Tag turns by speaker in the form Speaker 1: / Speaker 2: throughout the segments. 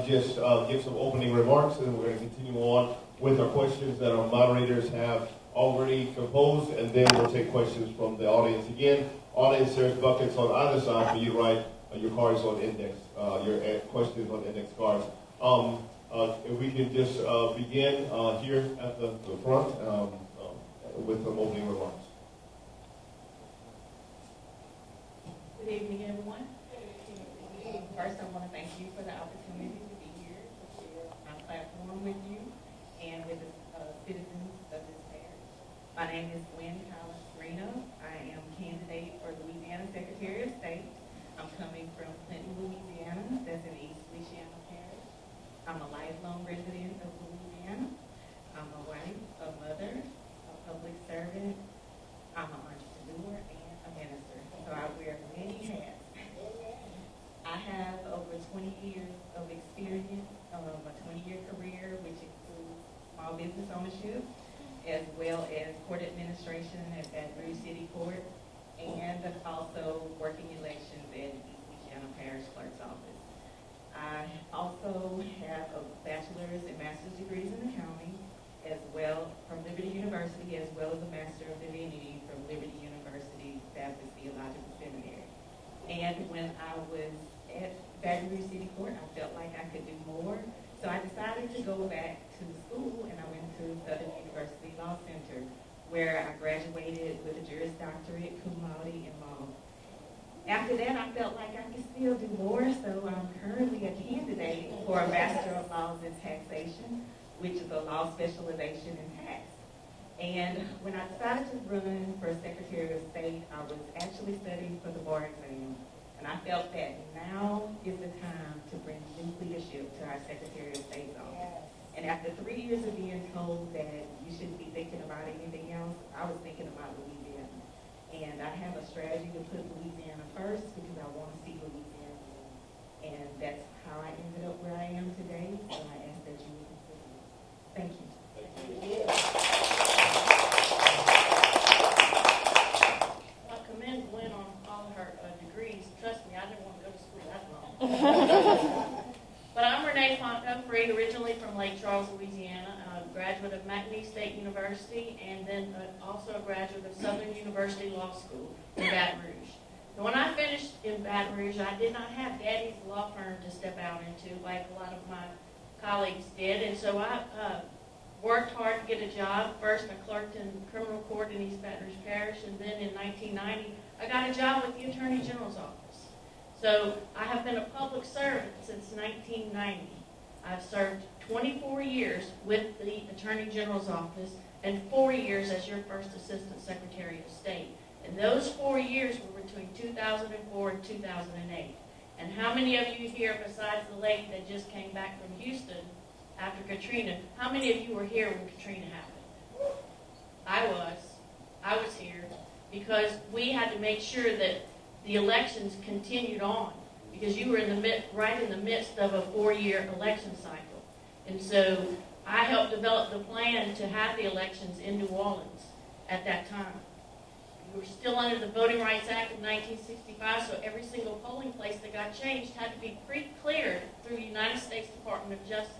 Speaker 1: Just give some opening remarks, and we're going to continue on with our questions that our moderators have already composed, and then we'll take questions from the audience. Again, audience, there's buckets on either side for you to write your cards on index, your questions on index cards. If we can just begin here at the front with some opening remarks.
Speaker 2: Good evening, everyone. First, I want to thank you for the opportunity to be here to share my platform with you and with the citizens of this parish. My name is Gwen Collins-Reno. I am candidate for Louisiana Secretary of State. I'm coming from Clinton, Louisiana. That's in East Louisiana Parish. I'm a lifelong resident of Louisiana. I'm a wife, a mother, a public servant. I'm an entrepreneur and a minister. So I wear many hats. I have over 20 years of experience, a 20-year career, which includes small business ownership, as well as court administration at Baton Rouge City Court, and also working elections at East Louisiana Parish Clerk's Office. I also have a bachelor's and master's degrees in accounting, as well from Liberty University, as well as a Master of Divinity from Liberty University Baptist Theological Seminary. And when I was at Baton Rouge City Court, I felt like I could do more. So I decided to go back to school, and I went to Southern University Law Center, where I graduated with a Juris Doctorate, cum laude, in law. After that, I felt like I could still do more, so I'm currently a candidate for a Master of Laws in Taxation, which is a law specialization in tax. And when I decided to run for Secretary of State, I was actually studying for the bar exam. And I felt that now is the time to bring new leadership to our Secretary of State's office. And after 3 years of being told that you shouldn't be thinking about anything else, I was thinking about Louisiana. And I have a strategy to put Louisiana first because I want to see Louisiana win. And that's how I ended up where I am today. So I ask that you would consider it. Thank you.
Speaker 3: I commend Gwen on all her degrees. Trust me, I didn't want to go to school that long. But I'm Renee Font-Humphrey, originally from Lake Charles, Louisiana. I'm a graduate of McNeese State University, and then also a graduate of Southern University Law School in Baton Rouge. And when I finished in Baton Rouge, I did not have Daddy's law firm to step out into like a lot of my colleagues did, and so I worked hard to get a job. First, I clerked in criminal court in East Baton Rouge Parish, and then in 1990, I got a job with the Attorney General's office. So I have been a public servant since 1990. I've served 24 years with the Attorney General's office and 4 years as your first Assistant Secretary of State. And those 4 years were between 2004 and 2008. And how many of you here, besides the lady that just came back from Houston after Katrina, how many of you were here when Katrina happened? I was here because we had to make sure that the elections continued on because you were right in the midst of a 4-year election cycle. And so I helped develop the plan to have the elections in New Orleans at that time. We were still under the Voting Rights Act of 1965, so every single polling place that got changed had to be pre-cleared through the United States Department of Justice.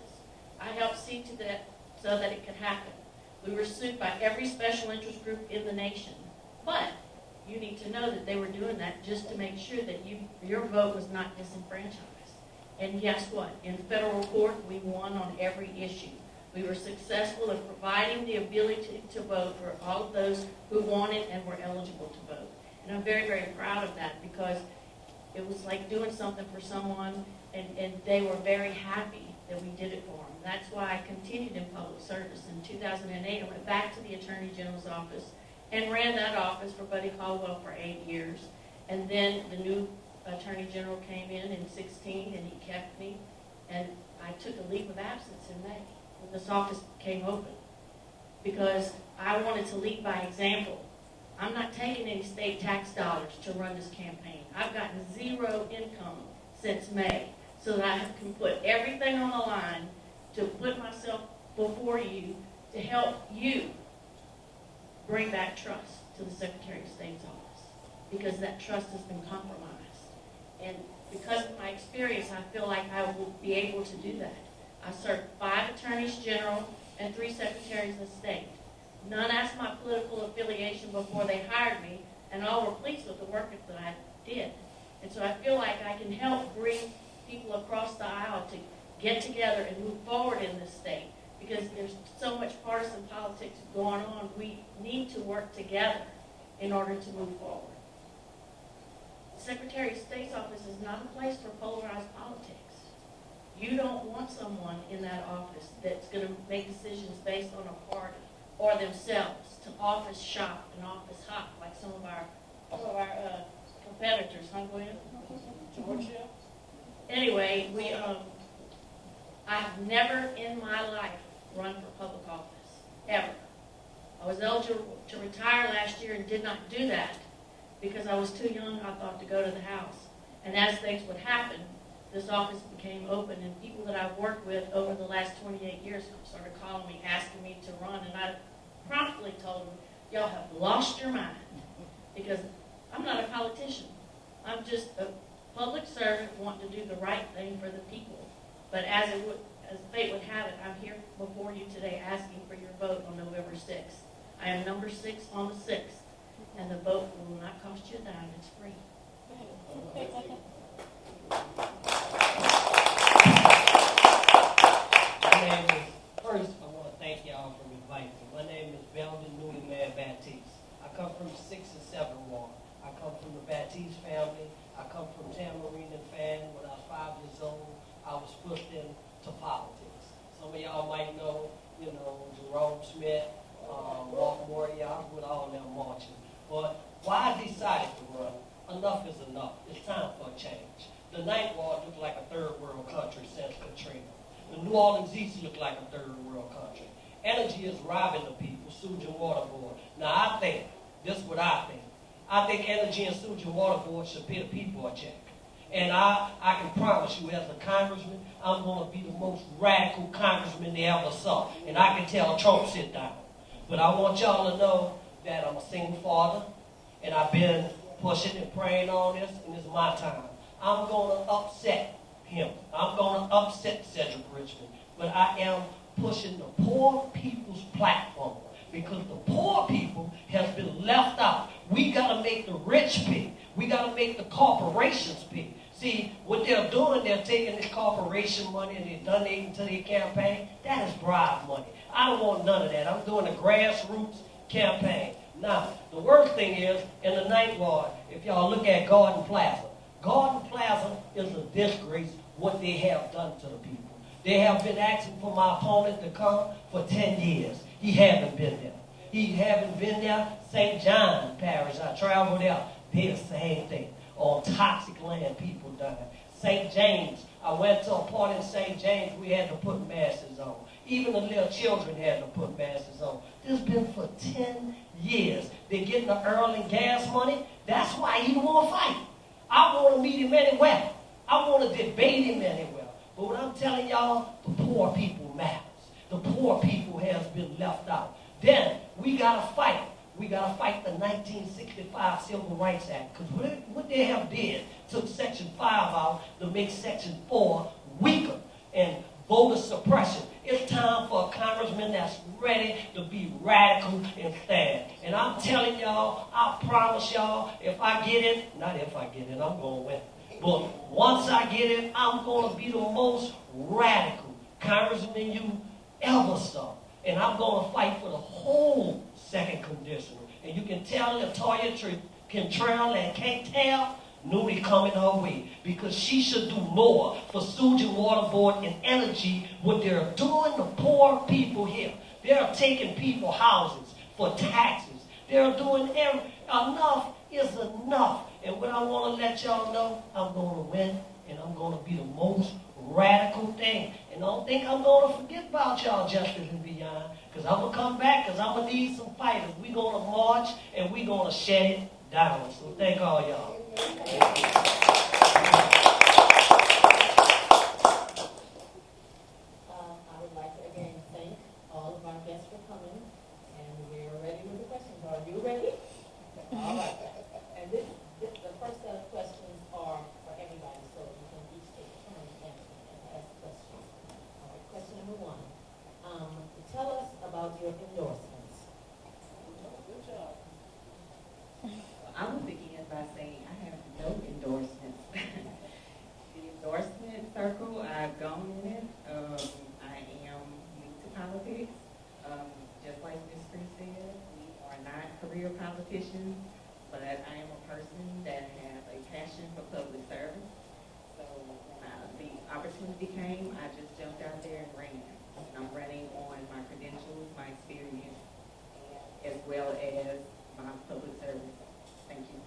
Speaker 3: I helped see to that so that it could happen. We were sued by every special interest group in the nation. But you need to know that they were doing that just to make sure that your vote was not disenfranchised. And guess what? In federal court, we won on every issue. We were successful in providing the ability to vote for all of those who wanted and were eligible to vote. And I'm very, very proud of that because it was like doing something for someone, and they were very happy that we did it for them. That's why I continued in public service. In 2008, I went back to the Attorney General's office and ran that office for Buddy Caldwell for 8 years. And then the new Attorney General came in 2016, and he kept me. And I took a leave of absence in May when this office came open because I wanted to lead by example. I'm not taking any state tax dollars to run this campaign. I've gotten zero income since May so that I can put everything on the line to put myself before you to help you bring back trust to the Secretary of State's office because that trust has been compromised. And because of my experience, I feel like I will be able to do that. I served 5 attorneys general and 3 secretaries of state. None asked my political affiliation before they hired me, and all were pleased with the work that I did. And so I feel like I can help bring people across the aisle to get together and move forward in this state, because there's so much partisan politics going on. We need to work together in order to move forward. The Secretary of State's office is not a place for polarized politics. You don't want someone in that office that's going to make decisions based on a party or themselves, to office shop and office hop like some of our competitors, huh, Gwen? Georgia. Anyway, I've never in my life run for public office, ever. I was eligible to retire last year and did not do that because I was too young, I thought, to go to the House. And as things would happen, this office became open, and people that I've worked with over the last 28 years started calling me, asking me to run, and I promptly told them, y'all have lost your mind, because I'm not a politician. I'm just a public servant wanting to do the right thing for the people. But as fate would have it, I'm here before you today asking for your vote on November 6th. I am number 6 on the 6th, and the vote will not cost you a dime. It's free.
Speaker 4: My name is, first I want to thank y'all for inviting me. My name is Belden Newlyman Baptiste. I come from 6 and 7 Ward. I come from the Baptiste family. I come from Tamarine and Fan. When I was 5 years old, I was pushed into politics. Some of y'all might know, Jerome Smith, Mark Moriarty, I was with all of them marching. But why I decided to run, enough is enough. It's time for a change. The Ninth Ward looked like a third world country since Katrina. The New Orleans East looked like a third world country. Energy is robbing the people, sewage and water board. Now I think, this is what I think. I think Energy and Sewage and Water Board should pay the people a check. And I can promise you, as a congressman, I'm going to be the most radical congressman they ever saw. And I can tell Trump sit down. But I want y'all to know that I'm a single father, and I've been pushing and praying on this, and it's my time. I'm going to upset him. I'm going to upset Cedric Richmond. But I am pushing the poor people's platform, because the poor people have been left out. We got to make the rich pay. We got to make the corporations pay. See, what they're doing, they're taking this corporation money and they're donating to their campaign. That is bribe money. I don't want none of that. I'm doing a grassroots campaign. Now, the worst thing is, in the Ninth Ward, if y'all look at Garden Plaza is a disgrace what they have done to the people. They have been asking for my opponent to come for 10 years. He haven't been there. He haven't been there. St. John Parish, I traveled there. They're the same thing. On toxic land, people dying. St. James, I went to a party in St. James, we had to put masks on. Even the little children had to put masks on. This has been for 10 years. They're getting the oil and gas money. That's why he don't want to fight. I want to meet him anywhere. I want to debate him anywhere. But what I'm telling y'all, the poor people matters. The poor people has been left out. Then we got to fight. We got to fight the 1965 Civil Rights Act. Because what they have did, took Section 5 out to make Section 4 weaker. And voter suppression. It's time for a congressman that's ready to be radical and stand. And I'm telling y'all, I promise y'all, if I get in, not if I get in, I'm going to win. But once I get in, I'm going to be the most radical congressman you ever saw. And I'm going to fight for the whole second conditional. And you can tell Latoya Cantrell and can't tell, Newly coming her way, because she should do more for Sewage and Water Board and Energy, what they're doing to poor people here. They're taking people houses for taxes. They're doing enough is enough. And what I want to let y'all know, I'm going to win, and I'm going to be the most radical thing. And don't think I'm going to forget about y'all, Justice and beyond, because I'm going to come back, because I'm going to need some fighters. We're going to march, and we're going to shut it down. So thank all y'all.
Speaker 5: I would like to again thank all of our guests for coming, and we're ready with the questions. Are you ready? All right. And the first set of questions are for everybody, so
Speaker 2: politicians, but I am a person that has a passion for public service. So when the opportunity came, I just jumped out there and ran. And I'm running on my credentials, my experience, as well as my public service. Thank you.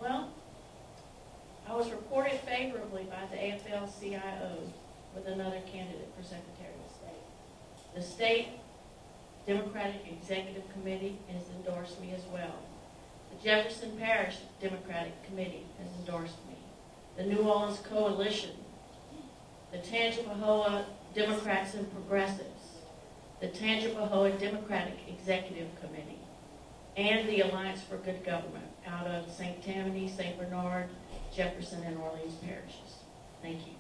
Speaker 3: Well, I was reported favorably by the AFL-CIO with another candidate for Secretary of State. The State Democratic Executive Committee has endorsed me as well. The Jefferson Parish Democratic Committee has endorsed me. The New Orleans Coalition, the Tangipahoa Democrats and Progressives, the Tangipahoa Democratic Executive Committee, and the Alliance for Good Government out of St. Tammany, St. Bernard, Jefferson, and Orleans parishes. Thank you.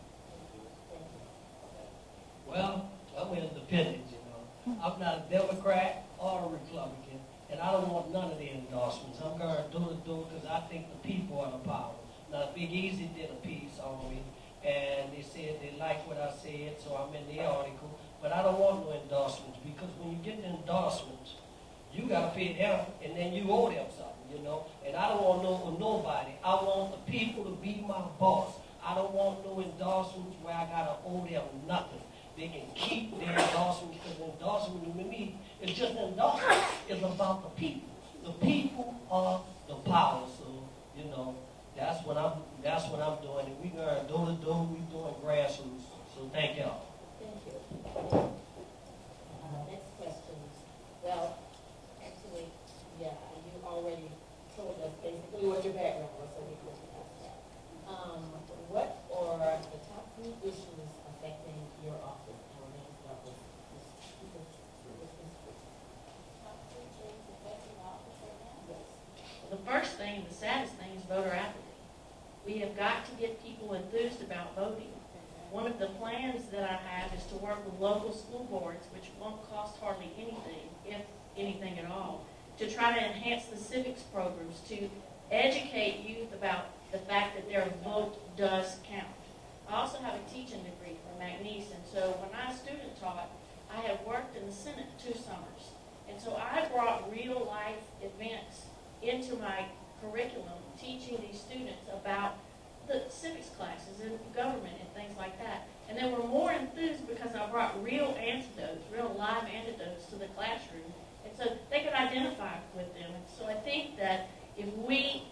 Speaker 4: Well, I'm independent, you know. I'm not a Democrat or a Republican, and I don't want none of the endorsements. I'm going to do because I think the people are the power. Now, Big Easy did a piece on me, and they said they liked what I said, so I'm in the article. But I don't want no endorsements, because when you get the endorsements, you got to pay them, and then you owe them something, you know. And I don't want nobody. I want the people to be my boss. I don't want no endorsements where I got to owe them nothing. They can keep their endorsements, because endorsement to me is just an endorsement. It's about the people. The people are the power. So, you know, that's what I'm doing. And we're going to do. We're doing grassroots. So thank y'all.
Speaker 5: Thank you. Next question. Well, actually, yeah, you already told us basically what your background was, so we can ask that. What are the top 3 issues affecting your office? And we're going to start with
Speaker 3: Top 3 things affecting my office right now? Yes. The first thing, the saddest thing, is voter apathy. We have got to get people enthused about voting. One of the plans that I have is to work with local school boards, which won't cost hardly anything, if anything at all, to try to enhance the civics programs, to educate youth about the fact that their vote does count. I also have a teaching degree from McNeese, and so when I student taught, I have worked in the Senate 2 summers. And so I brought real life events into my curriculum, teaching these students about the civics classes and government and things like that. And they were more enthused because I brought real antidotes, real live antidotes to the classroom. And so they could identify with them. And so I think that if we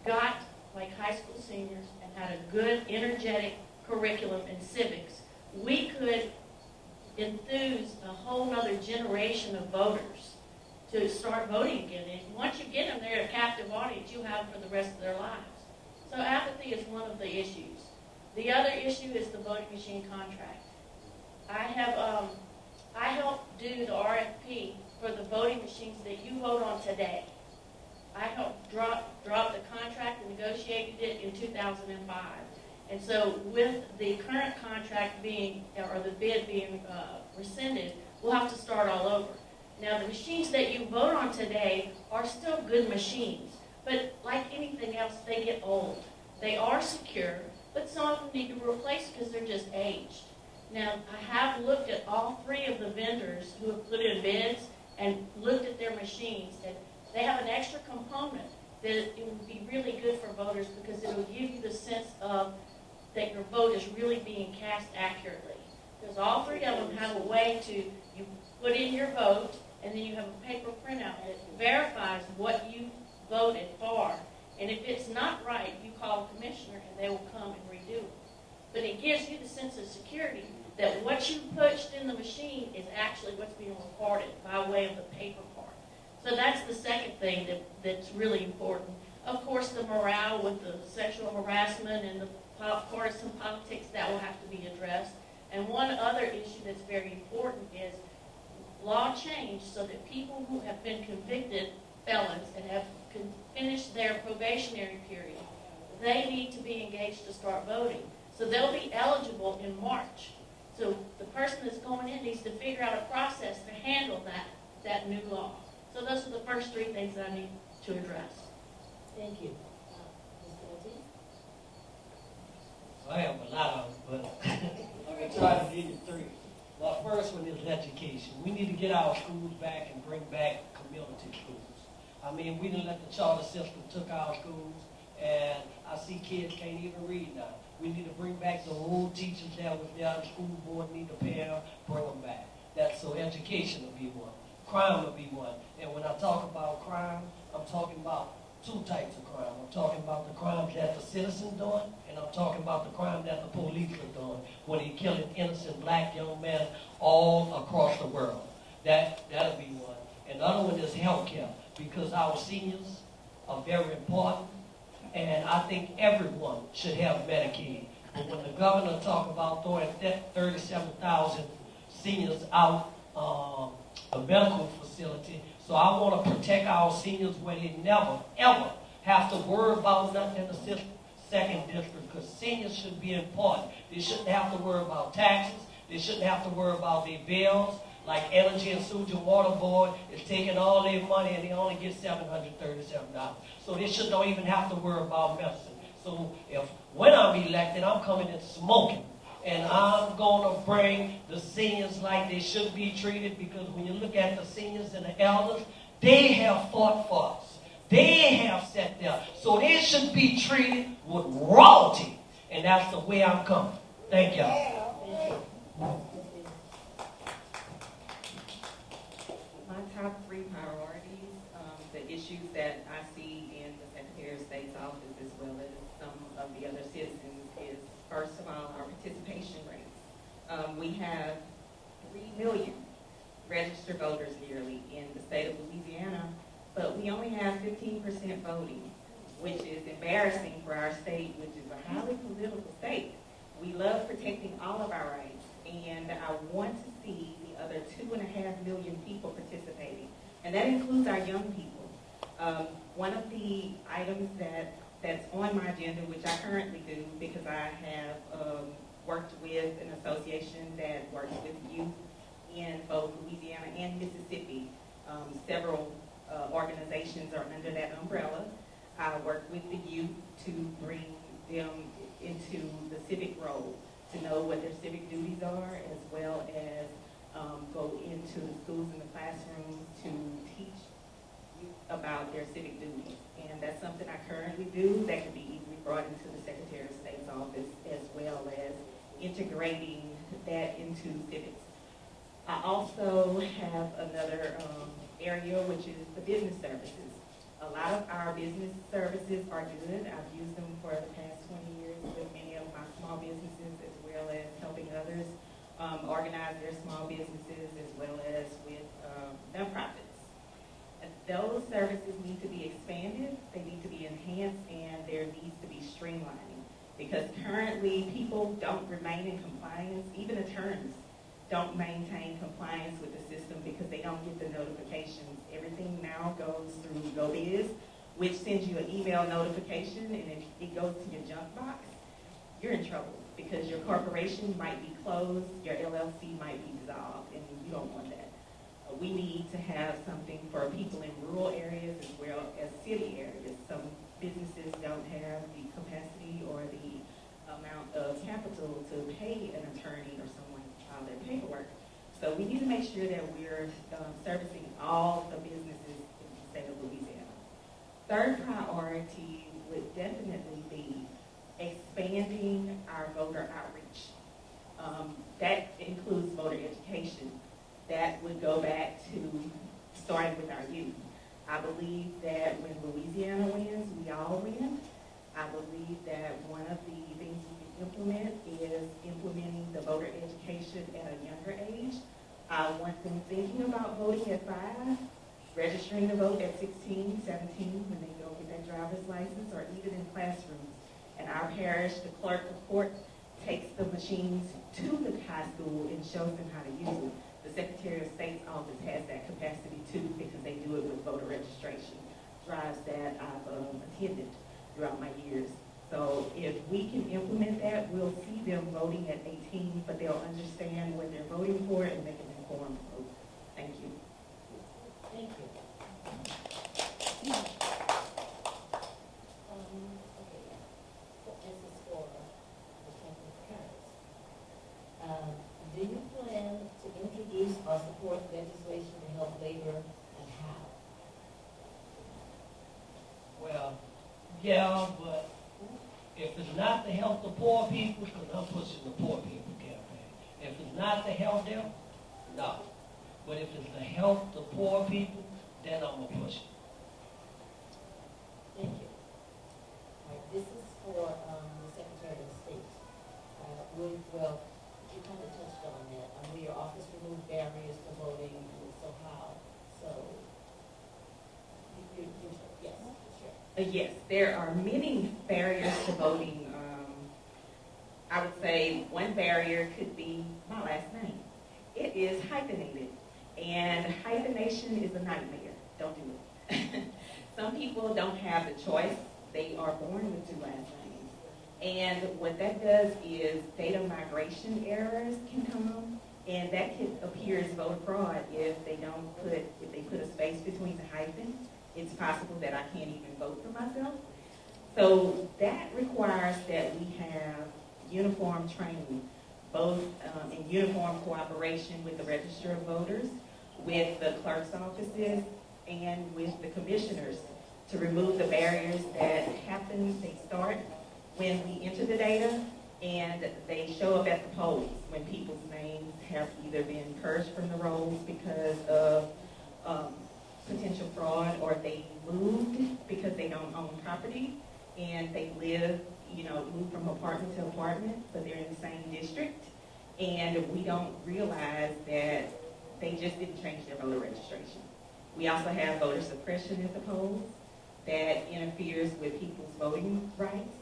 Speaker 3: got like high school seniors and had a good, energetic curriculum in civics, we could enthuse a whole other generation of voters to start voting again. And once you get them, they're a captive audience. You have them for the rest of their lives. So apathy is one of the issues. The other issue is the voting machine contract. I helped do the RFP for the voting machines that you vote on today. I helped drop the contract and negotiated it in 2005. And so with the current contract being, or the bid being rescinded, we'll have to start all over. Now, the machines that you vote on today are still good machines, but like anything else, they get old. They are secure, but some of them need to be replaced because they're just aged. Now, I have looked at all 3 of the vendors who have put in bids and looked at their machines, and they have an extra component that it would be really good for voters because it will give you the sense of that your vote is really being cast accurately. Because all 3 of them have a way to, you put in your vote, and then you have a paper printout that verifies what you voted for. And if it's not right, you call the commissioner and they will come and redo it. But it gives you the sense of security that what you pushed in the machine is actually what's being recorded by way of the paper part. So that's the second thing that's really important. Of course, the morale with the sexual harassment and the partisan politics, that will have to be addressed. And one other issue that's very important is law change so that people who have been convicted felons and have finished their probationary period, they need to be engaged to start voting. So they'll be eligible in March. So the person that's going in needs to figure out a process to handle that new law. So those are the first 3 things that I need to address.
Speaker 5: Thank you. Ms. Ortiz?
Speaker 4: I have a lot of them, but I'm going to try to give you 3. Well, first one is education. We need to get our schools back and bring back community schools. I mean, we didn't let the charter system took our schools, and I see kids can't even read now. We need to bring back the old teachers that was there. The school board need to pay them, bring them back. That's so education will be one. Crime will be one. And when I talk about crime, I'm talking about two types of crime. I'm talking about the crimes that the citizens doing, and I'm talking about the crime that the police are doing when they killing innocent black young men all across the world. That'll be one. And the other one is health care, because our seniors are very important, and I think everyone should have Medicaid. But when the governor talk about throwing 37,000 seniors out a medical facility, so I want to protect our seniors where they never, ever have to worry about nothing in the second district, because seniors should be important. They shouldn't have to worry about taxes. They shouldn't have to worry about their bills. Like Energy and Sewage and Water Board is taking all their money and they only get $737. So they don't even have to worry about medicine. So when I'm elected, I'm coming in smoking. And I'm going to bring the seniors like they should be treated, because when you look at the seniors and the elders, they have fought for us. They have sat there. So they should be treated with royalty. And that's the way I'm coming. Thank y'all.
Speaker 2: My top three priorities, the issues that I see in the Secretary of State's office as well as some of the other citizens is, first of all, our participation rates. We have 3 million registered voters yearly in the state of Louisiana, but we only have 15% voting, which is embarrassing for our state, which is a highly political state. We love protecting all of our rights, and I want to see the other 2.5 million people participating, and that includes our young people. One of the items that's on my agenda, which I currently do because I have worked with an association that works with youth in both Louisiana and Mississippi. Several organizations are under that umbrella. I work with the youth to bring them into the civic role, to know what their civic duties are, as well as go into the schools and the classrooms to teach youth about their civic duties. And that's something I currently do that can be easily brought into the Secretary of State's office, as well as integrating that into civics. I also have another area, which is the business services. A lot of our business services are good. I've used them for the past 20 years with many of my small businesses, as well as helping others organize their small businesses, as well as with nonprofits. Those services need to be expanded, they need to be enhanced, and there needs to be streamlining. Because currently, people don't remain in compliance. Even attorneys don't maintain compliance with the system because they don't get the notifications. Everything now goes through GoBiz, which sends you an email notification, and if it goes to your junk box, you're in trouble because your corporation might be closed, your LLC might be dissolved, and you don't want that. We need to have something for people in rural areas as well as city areas. Some businesses don't have the capacity or the amount of capital to pay an attorney or someone to file their paperwork. So we need to make sure that we're servicing all the businesses in the state of Louisiana. Third priority would definitely be expanding our voter outreach. That includes voter education. That would go back to starting with our youth. I believe that when Louisiana wins, we all win. I believe that one of the things we can implement is implementing the voter education at a younger age. I want them thinking about voting at 5, registering to vote at 16, 17 when they go get their driver's license, or even in classrooms. In our parish, the clerk of court takes the machines to the high school and shows them how to use them. The Secretary of State's office has that capacity too, because they do it with voter registration drives that I've attended throughout my years. So if we can implement that, we'll see them voting at 18, but they'll understand what they're voting for and make an informed vote. Thank you.
Speaker 5: Thank you. This is for the campus parents. Do you plan
Speaker 4: Yeah, but if it's not to help the poor people, because I'm pushing the poor people campaign. If it's not to help them, no. But if it's to help the poor people, then I'm going to push it.
Speaker 5: Thank you. All right, this is for the Secretary of State. Well, you kind of touched on that. Will your office remove barriers to voting, and so how? So, yes, sure.
Speaker 2: Yes, there are many barriers to voting. I would say one barrier could be my last name. It is hyphenated, and hyphenation is a nightmare. Don't do it. Some people don't have the choice. They are born with two last names. And what that does is data migration errors can come, and that could appear as voter fraud if they put a space between the hyphen. It's possible that I can't even vote for myself. So that requires that we have uniform training, both in uniform cooperation with the Register of Voters, with the clerk's offices, and with the commissioners to remove the barriers that happen. They start when we enter the data, and they show up at the polls when people's names have either been purged from the rolls because of potential fraud, or they moved because they don't own property and they move from apartment to apartment, but they're in the same district, and we don't realize that they just didn't change their voter registration. We also have voter suppression at the polls that interferes with people's voting rights.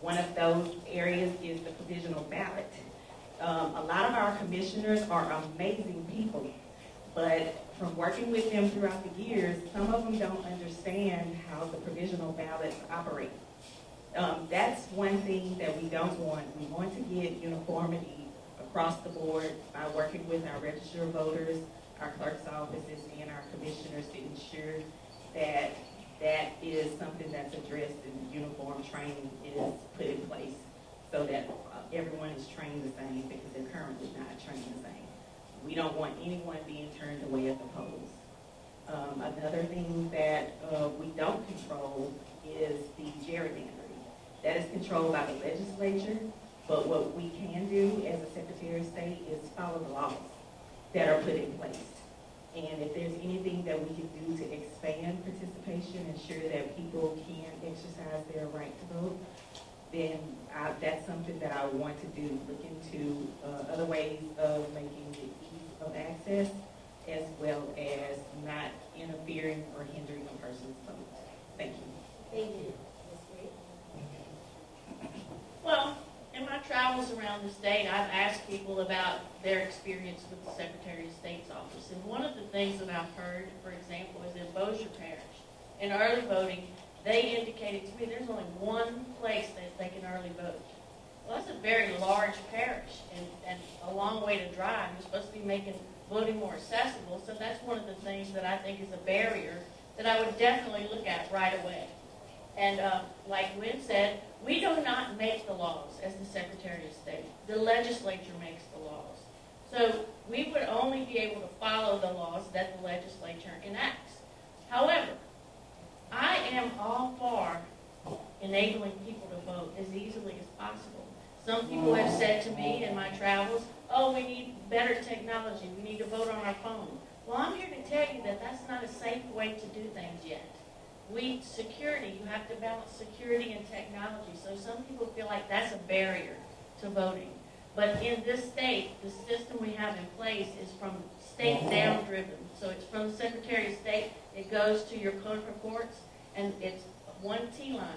Speaker 2: One of those areas is the provisional ballot. A lot of our commissioners are amazing people, but from working with them throughout the years, some of them don't understand how the provisional ballots operate. That's one thing that we don't want. We want to get uniformity across the board by working with our Register of Voters, our clerk's offices, and our commissioners to ensure that that is something that's addressed and uniform training is put in place so that everyone is trained the same, because they're currently not trained the same. We don't want anyone being turned away at the polls. Another thing that we don't control is the gerrymandering. That is controlled by the legislature, but what we can do as a Secretary of State is follow the laws that are put in place. And if there's anything that we can do to expand participation, ensure that people can exercise their right to vote, then that's something that I want to do. Look into other ways of making it ease of access, as well as not interfering or hindering a person's vote. Thank you.
Speaker 5: Thank you. Ms. Reed?
Speaker 3: Well, in my travels around the state, I've asked people about their experience with the Secretary of State's office. And one of the things that I've heard, for example, is in Bossier Parish, in early voting, they indicated to me there's only one place that they can early vote. Well, that's a very large parish and a long way to drive. You're supposed to be making voting more accessible. So that's one of the things that I think is a barrier that I would definitely look at right away. And like Wynn said, we do not make the laws as the Secretary of State. The legislature makes the laws. So we would only be able to follow the laws that the legislature enacts. However, I am all for enabling people to vote as easily as possible. Some people have said to me in my travels, oh, we need better technology. We need to vote on our phone. Well, I'm here to tell you that that's not a safe way to do things yet. Security, you have to balance security and technology. So some people feel like that's a barrier to voting. But in this state, the system we have in place is from state down driven. So it's from the Secretary of State, it goes to your clerk of courts, and it's one T-line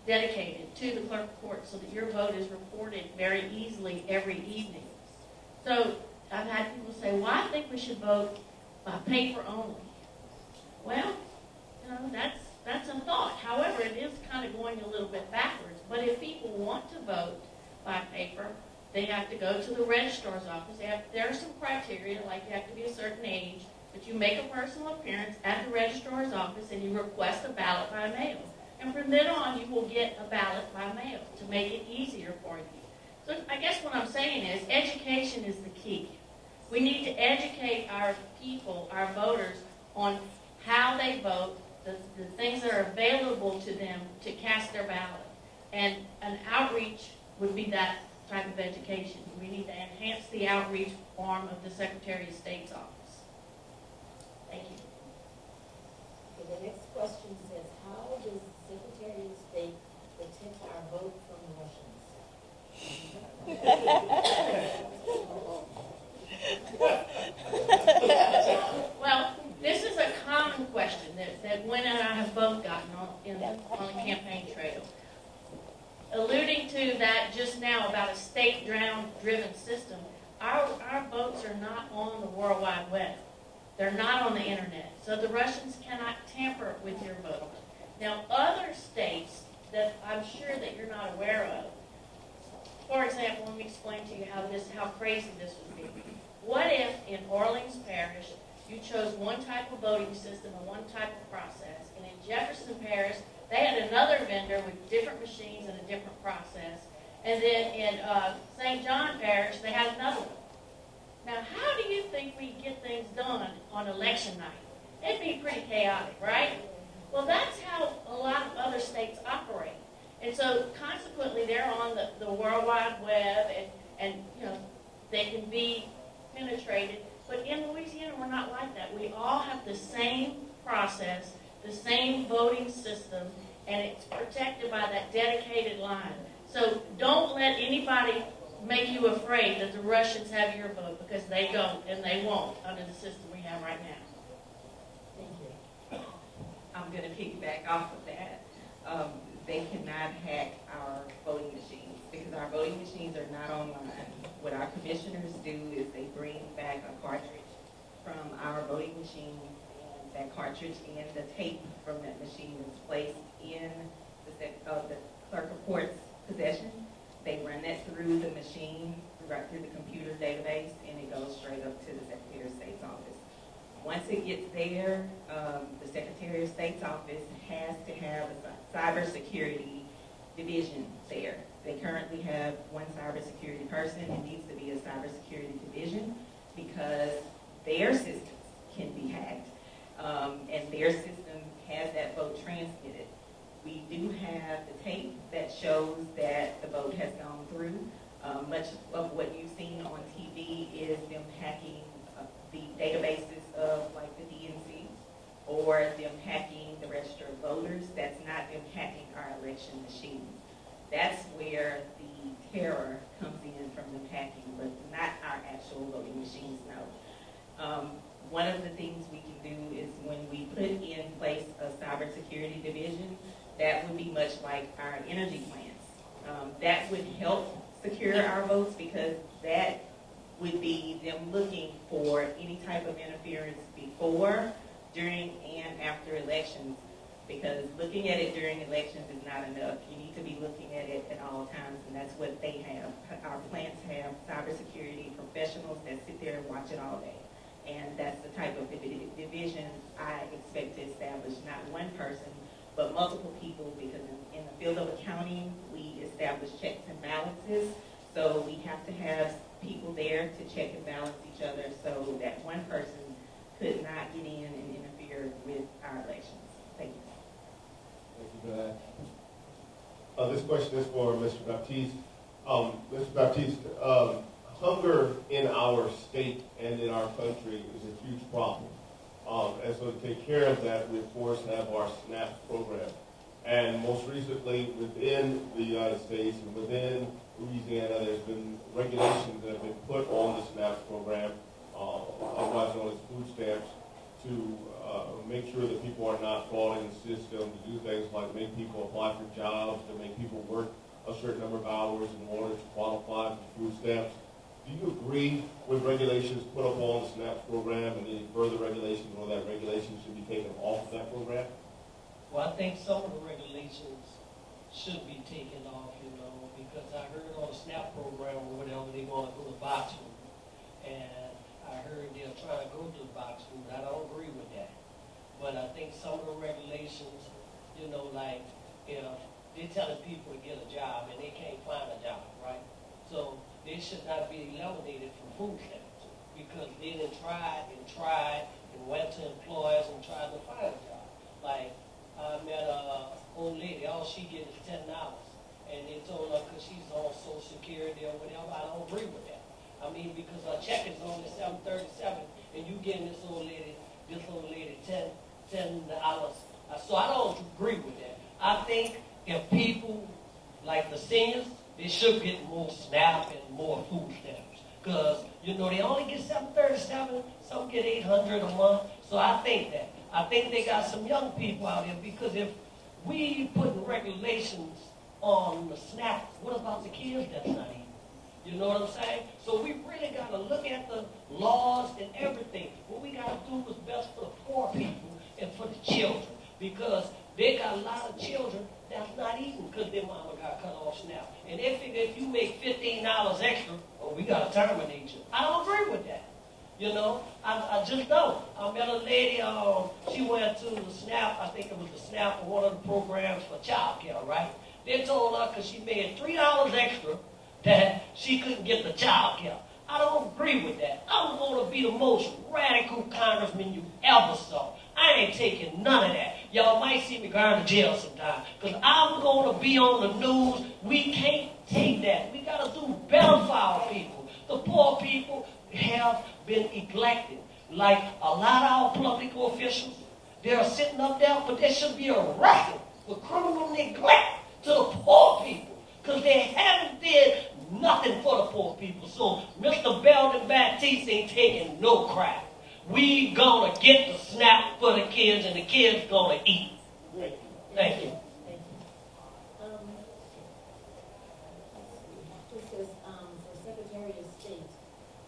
Speaker 3: dedicated to the clerk of court so that your vote is reported very easily every evening. So I've had people say, well, I think we should vote by paper only. Well, that's a thought. However, it is kind of going a little bit backwards. But if people want to vote by paper, they have to go to the registrar's office. There are some criteria, like you have to be a certain age, but you make a personal appearance at the registrar's office and you request a ballot by mail. And from then on, you will get a ballot by mail to make it easier for you. So I guess what I'm saying is education is the key. We need to educate our people, our voters, on how they vote, the things that are available to them to cast their ballot. And an outreach would be that type of education. We need to enhance the outreach arm of the Secretary of State's office. Thank you.
Speaker 5: Okay, the next question says, how does the Secretary of State protect our vote from the Russians?
Speaker 3: Well, this is a common question that Gwen and I have both gotten on the campaign trail. Alluding to that just now about a state-driven system, our votes are not on the World Wide Web. They're not on the internet. So the Russians cannot tamper with your vote. Now, other states that I'm sure that you're not aware of, for example, let me explain to you how crazy this would be. What if in Orleans Parish you chose one type of voting system and one type of process, and in Jefferson Parish they had another vendor with different machines and a different process, and then in St. John Parish they had another one. Now, how do you think we get things done on election night? It'd be pretty chaotic, right? Well, that's how a lot of other states operate. And so, consequently, they're on the World Wide Web, and you know, they can be penetrated. But in Louisiana, we're not like that. We all have the same process, the same voting system, and it's protected by that dedicated line. So don't let anybody make you afraid that the Russians have your vote, because they don't and they won't under the system we have right now.
Speaker 5: Thank you.
Speaker 2: I'm going to piggyback off of that. They cannot hack our voting machines because our voting machines are not online. What our commissioners do is they bring back a cartridge from our voting machine, and that cartridge and the tape from that machine is placed in the clerk of court's possession. They run that through the machine, right through the computer database, and it goes straight up to the Secretary of State's office. Once it gets there, the Secretary of State's office has to have a cybersecurity division there. They currently have one cybersecurity person. It needs to be a cybersecurity division because their systems can be hacked, and their system has that vote transmitted. We do have the tape that shows that the vote has gone through. Much of what you've seen on TV is them hacking the databases of like the DNC, or them hacking the register of voters. That's not them hacking our election machines. That's where the terror comes in from them hacking, but not our actual voting machines, no. One of the things we can do is when we put in place a cybersecurity division, that would be much like our energy plans. That would help secure our votes because that would be them looking for any type of interference before, during, and after elections. Because looking at it during elections is not enough. You need to be looking at it at all times, and that's what they have. Our plants have cybersecurity professionals that sit there and watch it all day. And that's the type of division I expect to establish, not one person, but multiple people, because in the field of accounting, we establish checks and balances. So we have to have people there to check and balance each other so that one person could not get in and interfere with our elections. Thank you.
Speaker 1: Thank you for that. This question is for Mr. Baptiste. Mr. Baptiste, hunger in our state and in our country is a huge problem. And so to take care of that, we of course have our SNAP program. And most recently within the United States and within Louisiana, there's been regulations that have been put on the SNAP program, otherwise known as food stamps, to make sure that people are not frauding the system, to do things like make people apply for jobs, to make people work a certain number of hours in order to qualify for food stamps. Do you agree with regulations put up on the SNAP program and any further regulations or that regulations should be taken off of that program?
Speaker 4: Well, I think some of the regulations should be taken off, because I heard on the SNAP program or whatever, they want to go to box food. And I heard they're trying to go to the box food. I don't agree with that. But I think some of the regulations, like if they're telling people to get a job and they can't find a job, right? So they should not be eliminated from food stamps because they done tried and went to employers and tried to find a job. Like Security or whatever. I don't agree with that. I mean, because our check is only $7.37, and you getting this old lady $10. So I don't agree with that. I think if people like the seniors, they should get more SNAP and more food stamps. Because, you know, they only get $7.37, some get $800 a month. So I think that. I think they got some young people out here, because if we putting regulations on the SNAP, what about the kids that's not eating? You know what I'm saying? So we really got to look at the laws and everything. What we got to do is best for the poor people and for the children. Because they got a lot of children that's not eating because their mama got cut off SNAP. And they figure if you make $15 extra, oh, we got to terminate you. I don't agree with that. You know, I just don't. I met a lady, she went to the SNAP, I think it was the SNAP or one of the programs for child care, right? They told her because she made $3 extra that she couldn't get the child care. I don't agree with that. I'm going to be the most radical congressman you ever saw. I ain't taking none of that. Y'all might see me going to jail sometime, because I'm going to be on the news. We can't take that. We got to do better for our people. The poor people have been neglected. Like a lot of our public officials, they're sitting up there, but there should be a record for criminal neglect to the poor people, because they haven't did nothing for the poor people. So Mr. Belden Baptiste ain't taking no crap. We gonna get the SNAP for the kids, and the kids gonna eat. Thank you.
Speaker 5: Thank you. This is for Secretary of State.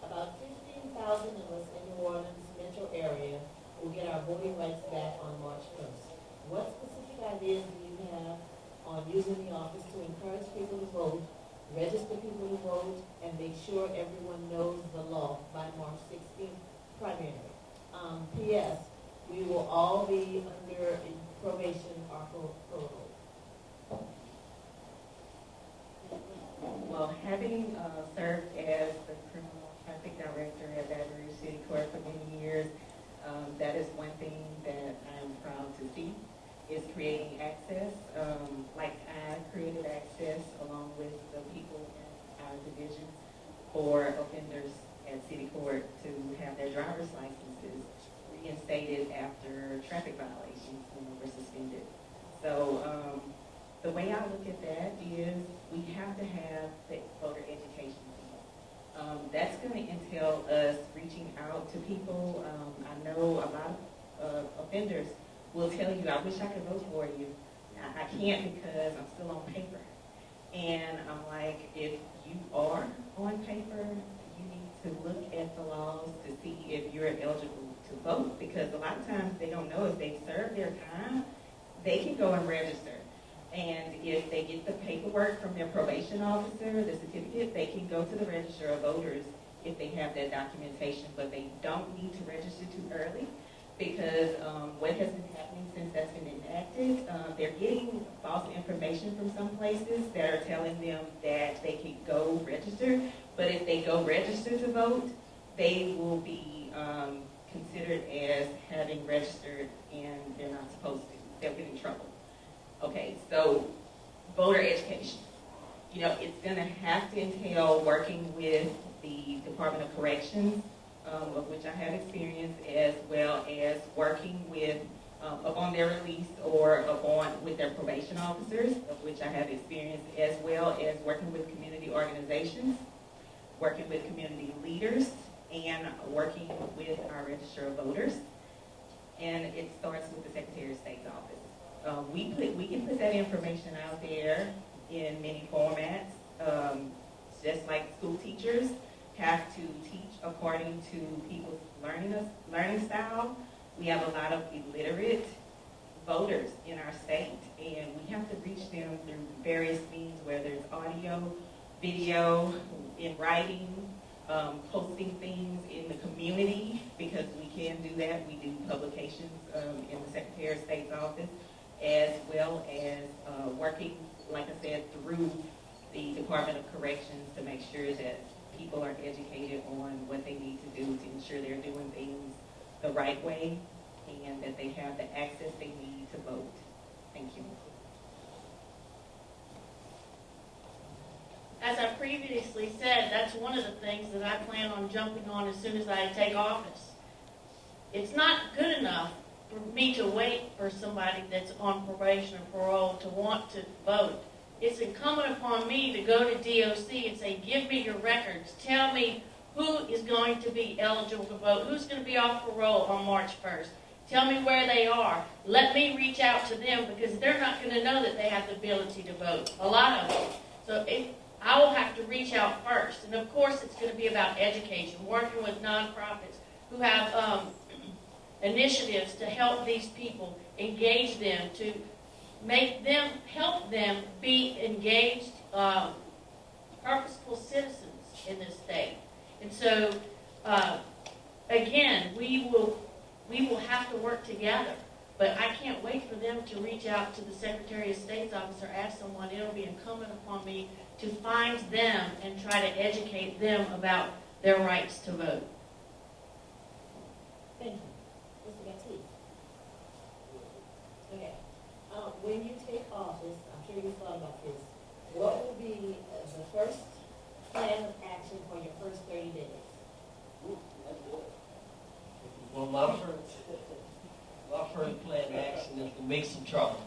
Speaker 5: About 15,000 of us in New Orleans metro area will get our voting rights back on March 1st. What specific ideas do you have on using the office to encourage people to vote, register people to vote, and make sure everyone knows the law by March 16th primary? P.S. We will all be under probation or parole.
Speaker 2: Well, having served as the criminal traffic director at Baton Rouge City Court for many years, that is one thing that I am proud to see, is creating access. Like I created access along with the people in our division for offenders at City Court to have their driver's licenses reinstated after traffic violations when they were suspended. So the way I look at that is we have to have the voter education. That's going to entail us reaching out to people. I know a lot of offenders will tell you, I wish I could vote for you. I can't because I'm still on paper. And I'm like, if you are on paper, you need to look at the laws to see if you're eligible to vote, because a lot of times they don't know if they've served their time, they can go and register. And if they get the paperwork from their probation officer, the certificate, they can go to the register of voters if they have that documentation, but they don't need to register too early, because what has been happening since that's been enacted, they're getting false information from some places that are telling them that they can go register, but if they go register to vote, they will be considered as having registered, and they're not supposed to. They'll get in trouble. Okay, so voter education. You know, it's going to have to entail working with the Department of Corrections, of which I have experience, as well as working with upon their release or with their probation officers, of which I have experience, as well as working with community organizations, working with community leaders, and working with our register of voters. And it starts with the Secretary of State's office. We can put that information out there in many formats, just like school teachers have to teach according to people's learning style. We have a lot of illiterate voters in our state, and we have to reach them through various means, whether it's audio, video, in writing, posting things in the community, because we can do that. We do publications in the Secretary of State's office, as well as working, like I said, through the Department of Corrections to make sure that people are educated on what they need to do to ensure they're doing things the right way and that they have the access they need to vote. Thank you.
Speaker 3: as I previously said, that's one of the things that I plan on jumping on as soon as I take office. It's not good enough for me to wait for somebody that's on probation or parole to want to vote. It's incumbent upon me to go to DOC and say, give me your records. Tell me who is going to be eligible to vote, who's going to be off parole on March 1st. Tell me where they are. Let me reach out to them because they're not going to know that they have the ability to vote, a lot of them. So I will have to reach out first. And of course, it's going to be about education, working with nonprofits who have initiatives to help these people, engage them, to make them, help them be engaged, purposeful citizens in this state. And so, again, we will have to work together. But I can't wait for them to reach out to the Secretary of State's office or ask someone. It'll be incumbent upon me to find them and try to educate them about their rights to vote.
Speaker 5: Thank you. Mr. Baptiste? Okay. When you take office, I'm sure you've thought about this, what will be the first plan of action for your first 30 days?
Speaker 4: Well, my first plan of action is to make some trouble.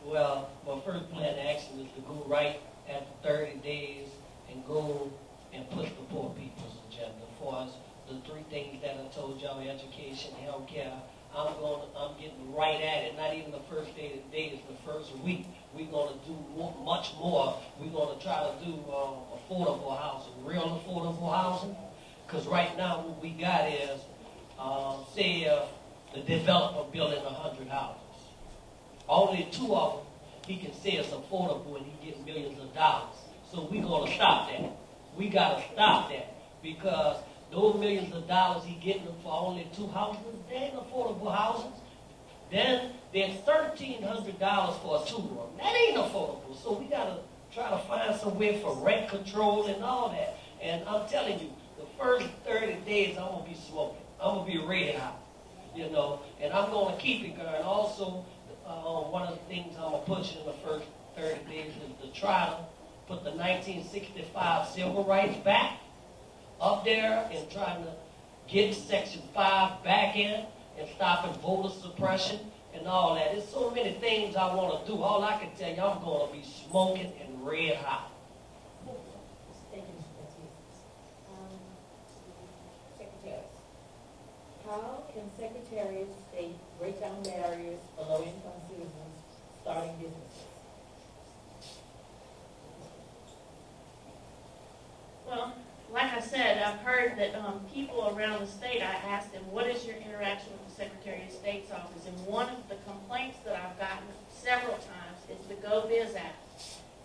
Speaker 4: Well, my first plan of action is to go right after 30 days and go and push the poor people's agenda. For us, the three things that I told y'all: education, healthcare. I'm getting right at it. Not even the first day of the day, it's the first week. We're going to do much more. We're going to try to do affordable housing, real affordable housing. Because right now what we got is, say the developer building 100 houses. Only 2 of them he can say it's affordable and he gets millions of dollars. So we're going to stop that. We got to stop that because those millions of dollars he getting for only 2 houses, they ain't affordable houses. Then there's $1,300 for a 2-room. That ain't affordable. So we got to try to find some way for rent control and all that. And I'm telling you, the first 30 days I'm going to be smoking. I'm going to be red hot, you know, and I'm going to keep it going. Also, one of the things I'm going to push in the first 30 days is to try to put the 1965 civil rights back up there and trying to get Section 5 back in and stopping voter suppression and all that. There's so many things I want to do. All I can tell you, I'm going to be smoking and red hot.
Speaker 5: Thank you, Mr. Baptiste. Secretaries. How can Secretary of State break down barriers for low-income citizens starting businesses?
Speaker 3: Well, like I said, I've heard that people around the state, I asked them, what is your interaction with the Secretary of State's office? And one of the complaints that I've gotten several times is the Go Biz Act.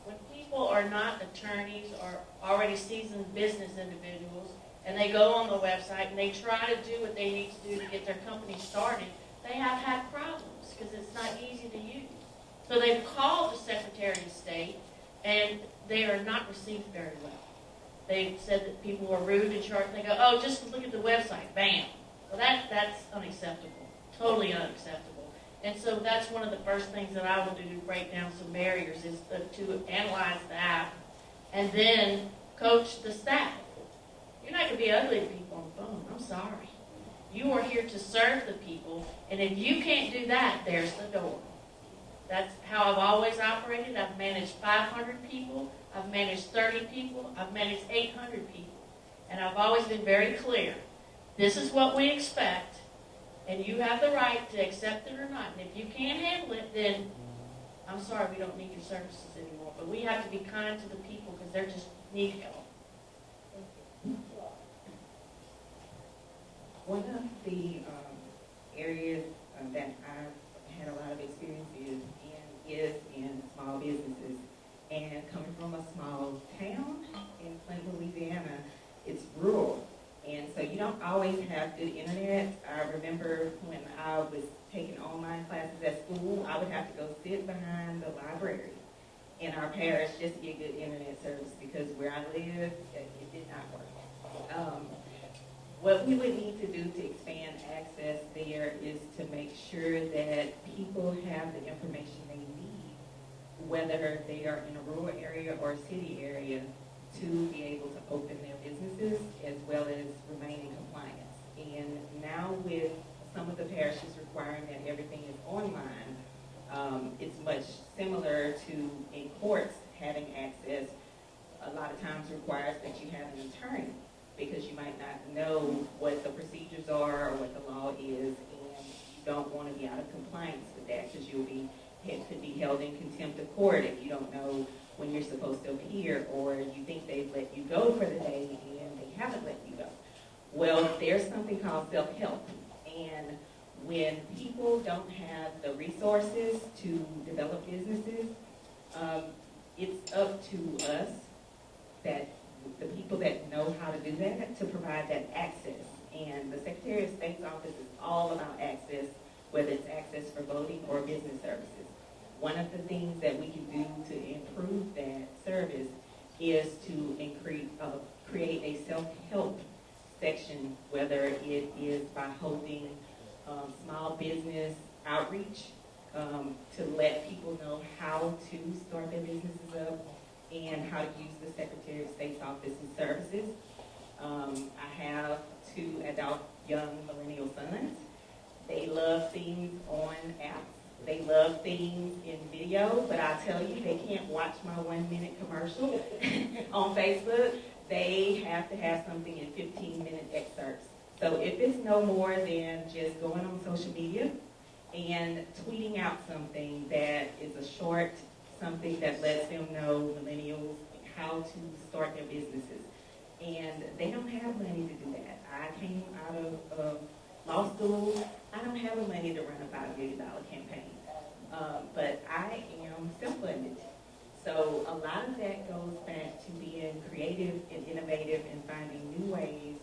Speaker 3: When people are not attorneys or already seasoned business individuals, and they go on the website and they try to do what they need to do to get their company started, they have had problems because it's not easy to use. So they've called the Secretary of State, and they are not received very well. They said that people were rude and short. They go, oh, just look at the website. Bam. Well, that's unacceptable. Totally unacceptable. And so that's one of the first things that I will do to break down some barriers is to analyze the app and then coach the staff. You're not going to be ugly to people on the phone. I'm sorry. You are here to serve the people, and if you can't do that, there's the door. That's how I've always operated. I've managed 500 people. I've managed 30 people. I've managed 800 people. And I've always been very clear. This is what we expect, and you have the right to accept it or not. And if you can't handle it, then I'm sorry, we don't need your services anymore. But we have to be kind to the people because they just need help.
Speaker 6: One of the areas that I've had a lot of experience is in small businesses. And coming from a small town in Clinton, Louisiana, it's rural. And so you don't always have good internet. I remember when I was taking online classes at school, I would have to go sit behind the library in our parish just to get good internet service because where I live, it did not work. What we would need to do to expand access there is to make sure that people have the information they need whether they are in a rural area or a city area, to be able to open their businesses as well as remain in compliance. And now with some of the parishes requiring that everything is online, it's much similar to in courts having access. A lot of times requires that you have an attorney because you might not know what the procedures are or what the law is, and you don't want to be out of compliance with that because could be held in contempt of court if you don't know when you're supposed to appear, or you think they've let you go for the day and they haven't let you go. Well, there's something called self-help, and when people don't have the resources to develop businesses, it's up to us, that the people that know how to do that, to provide that access. And the Secretary of State's office is all about access, whether it's access for voting or business services. One of the things that we can do to improve that service is to create a self-help section, whether it is by holding small business outreach to let people know how to start their businesses up and how to use the Secretary of State's office's services. I have 2 adult young millennial sons. They love things on apps. They love things in video, but I tell you, they can't watch my 1-minute commercial on Facebook. They have to have something in 15-minute excerpts. So if it's no more than just going on social media and tweeting out something that is a short, something that lets them know, millennials, how to start their businesses. And they don't have money to do that. I came out of law school. I don't have the money to run a $5 million campaign. But I am self-funded. So a lot of that goes back to being creative and innovative and finding new ways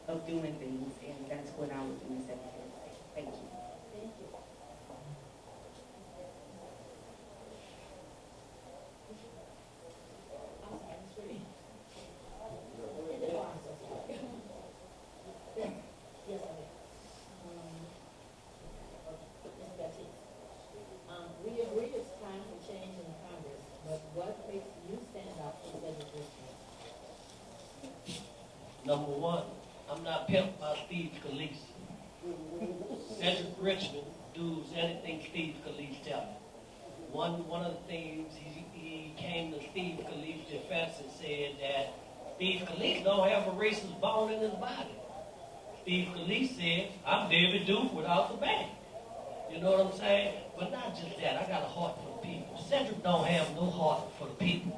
Speaker 6: of doing things. And that's what I would do in Secretary of State. Thank you.
Speaker 5: Thank you. I'm sorry, Ms. Reed. I'm so sorry. Yes, I am. Ms. Baptiste. We agree it's time for change in Congress, but what makes you stand out from Cedric Richmond?
Speaker 4: Number one, I'm not pimped by Steve Scalise. Cedric Richmond does anything Steve Scalise tells him. One of the things, he came to Steve Scalise's defense and said that Steve Scalise don't have a racist bone in his body. Steve Scalise said, I'm David Duke without the bang. You know what I'm saying? But not just that, I got a heart for the people. Cedric don't have no heart for the people.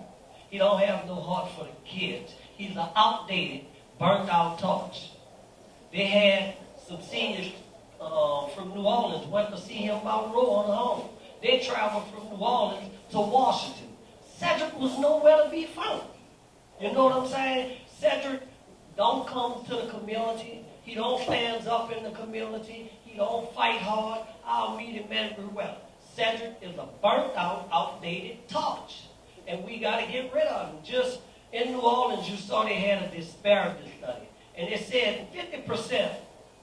Speaker 4: He don't have no heart for the kids. He's an outdated, burnt out torch. They had some seniors from New Orleans went to see him about a row on the home. They traveled from New Orleans to Washington. Cedric was nowhere to be found. You know what I'm saying? Cedric don't come to the community. He don't stand up in the community. He don't fight hard. I'll meet him everywhere. Cedric is a burnt out, outdated torch. And we got to get rid of him. Just in New Orleans, you saw they had a disparity study. And it said 50%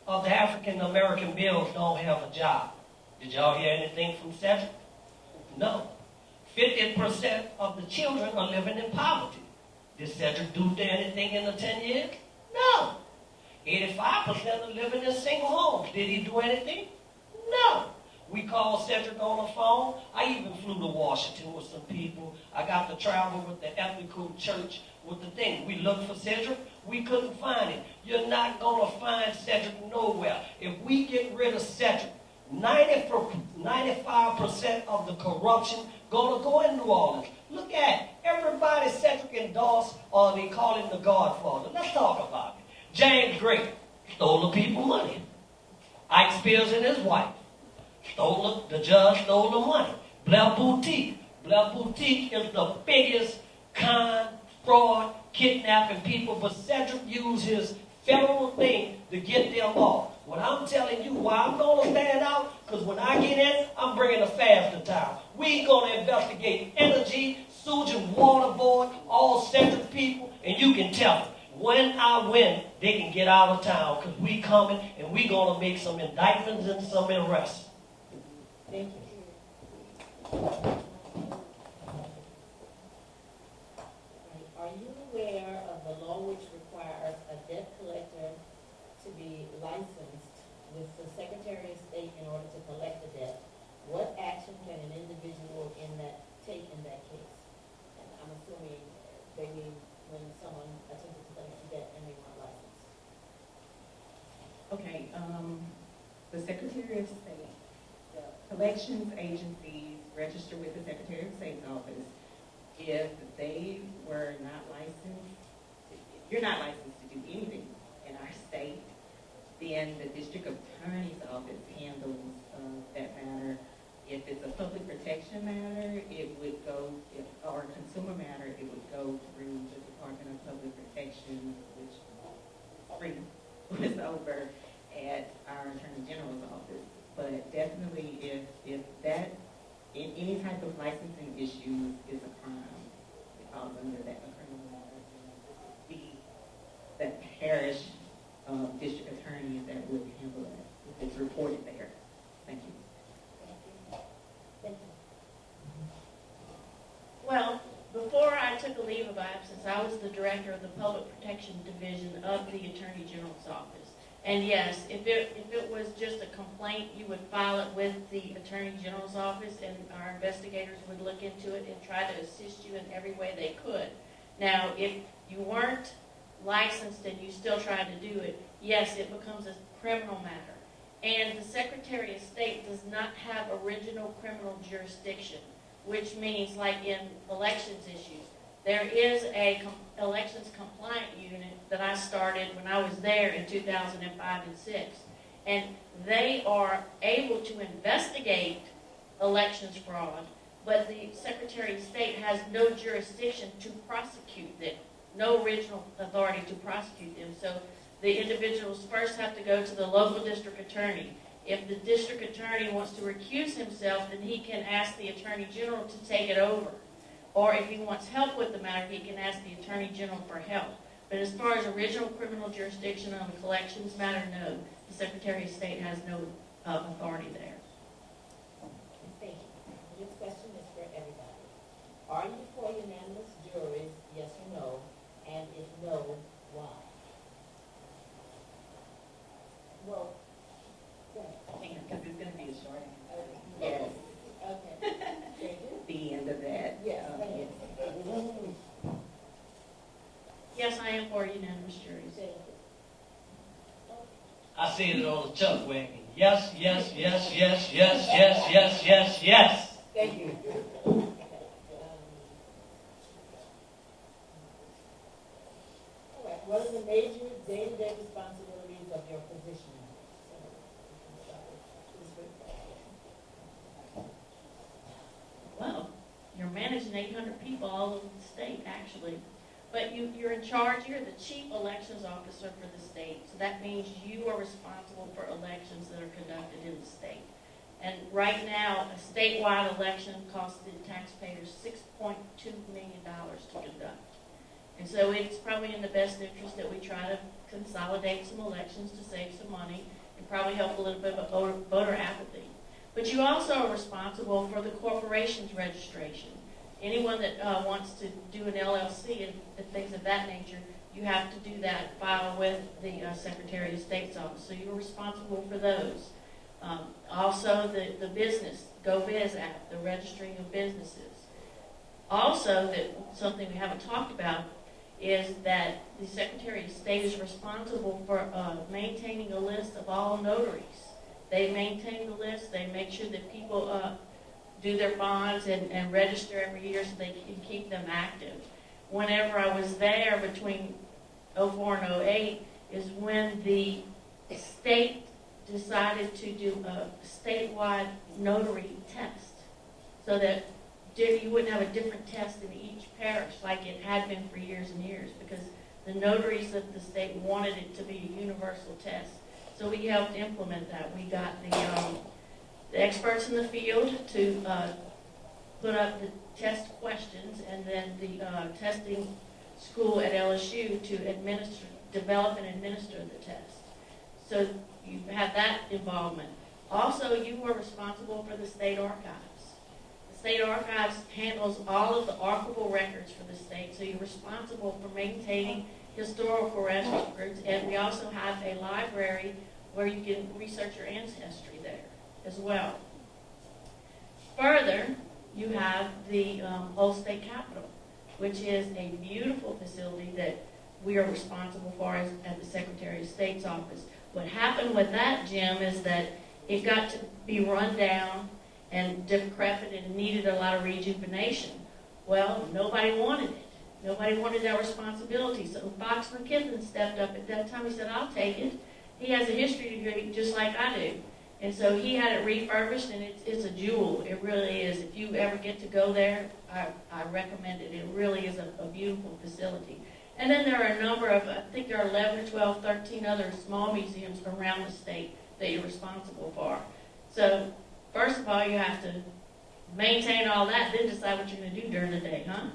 Speaker 4: of the African American males don't have a job. Did y'all hear anything from Cedric? No. 50% of the children are living in poverty. Did Cedric do anything in the 10 years? No. 85% are living in single homes. Did he do anything? No. We called Cedric on the phone. I even flew to Washington with some people. I got to travel with the Ethical Church with the thing. We looked for Cedric. We couldn't find him. You're not going to find Cedric nowhere. If we get rid of Cedric, 95% of the corruption going to go in New Orleans. Look at it. Everybody Cedric endorsed, or they call him the Godfather. Let's talk about it. James Gray stole the people money. Ike Spears and his wife the judge stole the money. Blair Boutique is the biggest con, fraud, kidnapping people, but Cedric used his federal thing to get them off. What I'm telling you, why I'm going to stand out, because when I get in, I'm bringing a fast to town. We going to investigate energy, sewage and water board, all Cedric people, and you can tell them. When I win, they can get out of town, because we coming, and we going to make some indictments and some arrests.
Speaker 5: Thank you. which requires a debt collector to be licensed with the Secretary of State in order to collect the debt, what action can an individual take in that case? And I'm assuming they mean when someone attempted to collect the debt and they weren't licensed.
Speaker 6: Okay, the Secretary of State, the collections agencies register with the Secretary of State's office. If they were not licensed, you're not licensed to do anything in our state, then the district attorney's office handles that matter. If it's a public protection matter, it would go, or a consumer matter, it would go through the Department of Public Protection, which was over at our Attorney General's office. But definitely, if that, in any type of licensing issue is a crime, it falls under that criminal matter. The parish district attorney that would handle that if it's reported there. Thank you.
Speaker 5: Thank you.
Speaker 3: Well, before I took a leave of absence, I was the director of the Public Protection Division of the Attorney General's office. And yes, if it was just a complaint, you would file it with the Attorney General's office, and our investigators would look into it and try to assist you in every way they could. Now, if you weren't licensed and you still tried to do it, yes, it becomes a criminal matter. And the Secretary of State does not have original criminal jurisdiction, which means, like in elections issues, there is a elections compliant unit that I started when I was there in 2005 and 6. And they are able to investigate elections fraud, but the Secretary of State has no jurisdiction to prosecute them, no original authority to prosecute them. So the individuals first have to go to the local district attorney. If the district attorney wants to recuse himself, then he can ask the Attorney General to take it over. Or if he wants help with the matter, he can ask the Attorney General for help. But as far as original criminal jurisdiction on the collections matter, no. The Secretary of State has no authority there.
Speaker 5: Thank you. This question is for everybody. Are you for unanimous juries, yes or no? And if no, why? Well,
Speaker 6: Because it's going to be a short answer.
Speaker 5: yes.
Speaker 6: Yes.
Speaker 5: Okay. Thank you.
Speaker 6: The end of that.
Speaker 5: Yes, thank you.
Speaker 3: Yes, I am for unanimous juries.
Speaker 5: Thank you.
Speaker 4: I see it on the chuck wagon. Yes, yes, yes, yes, yes, yes, yes, yes, yes.
Speaker 5: Thank you. All right, what are the major day-to-day responsibilities of your position?
Speaker 3: Well, you're managing 800 people all over the state, actually. But you're in charge, you're the chief elections officer for the state. So that means you are responsible for elections that are conducted in the state. And right now, a statewide election costs the taxpayers $6.2 million to conduct. And so it's probably in the best interest that we try to consolidate some elections to save some money and probably help a little bit of voter apathy. But you also are responsible for the corporation's registration. Anyone that wants to do an LLC and things of that nature, you have to do that, file with the Secretary of State's office. So you're responsible for those. Also, the business, GoBiz app, the registering of businesses. Also, something we haven't talked about is that the Secretary of State is responsible for maintaining a list of all notaries. They maintain the list. They make sure that people do their bonds and register every year so they can keep them active. Whenever I was there between 04 and 08 is when the state decided to do a statewide notary test so that you wouldn't have a different test in each parish like it had been for years and years, because the notaries of the state wanted it to be a universal test. So we helped implement that. We got the experts in the field to put up the test questions, and then the testing school at LSU to develop and administer the test. So you have that involvement. Also, you are responsible for the state archives. The state archives handles all of the archival records for the state, so you're responsible for maintaining historical records, and we also have a library where you can research your ancestry there as well. Further, you have the Old State Capitol, which is a beautiful facility that we are responsible for at the Secretary of State's office. What happened with that, Jim, is that it got to be run down and decrepit and needed a lot of rejuvenation. Well, nobody wanted it. Nobody wanted that responsibility. So Fox McKinnon stepped up at that time. He said, I'll take it. He has a history degree just like I do. And so he had it refurbished, and it's a jewel. It really is. If you ever get to go there, I recommend it. It really is a beautiful facility. And then there are a number of, I think there are 11 or 12, 13 other small museums around the state that you're responsible for. So first of all, you have to maintain all that, then decide what you're going to do during the day, huh?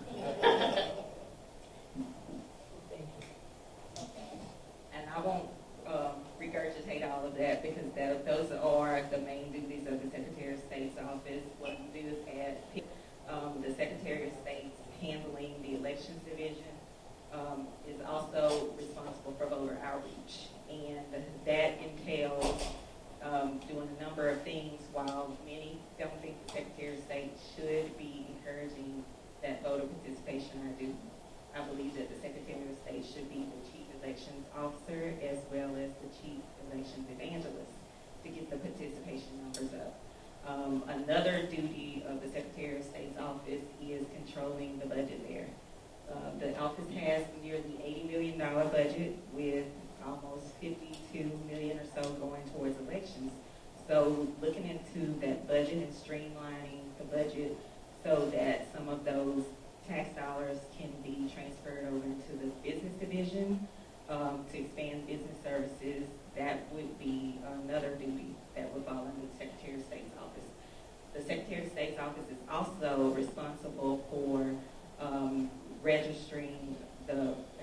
Speaker 6: And I won't regurgitate all of that because those are the main duties of the Secretary of State's office. What we do is add the Secretary of State's handling the elections division is also responsible for voter outreach. And that entails doing a number of things. While many don't think the Secretary of State should be encouraging that voter participation, I believe that the Secretary of State should be the Chief Elections Officer as well as the Chief Elections Evangelist to get the participation numbers up. Another duty of the Secretary of State's office is controlling the budget there. The office has nearly $80 million budget with almost $52 million or so going towards elections. So looking into that budget and streamlining the budget so that some of those tax dollars can be transferred over to the business division to expand business services, that would be another duty that would fall under the Secretary of State's office. The Secretary of State's office is also responsible for registering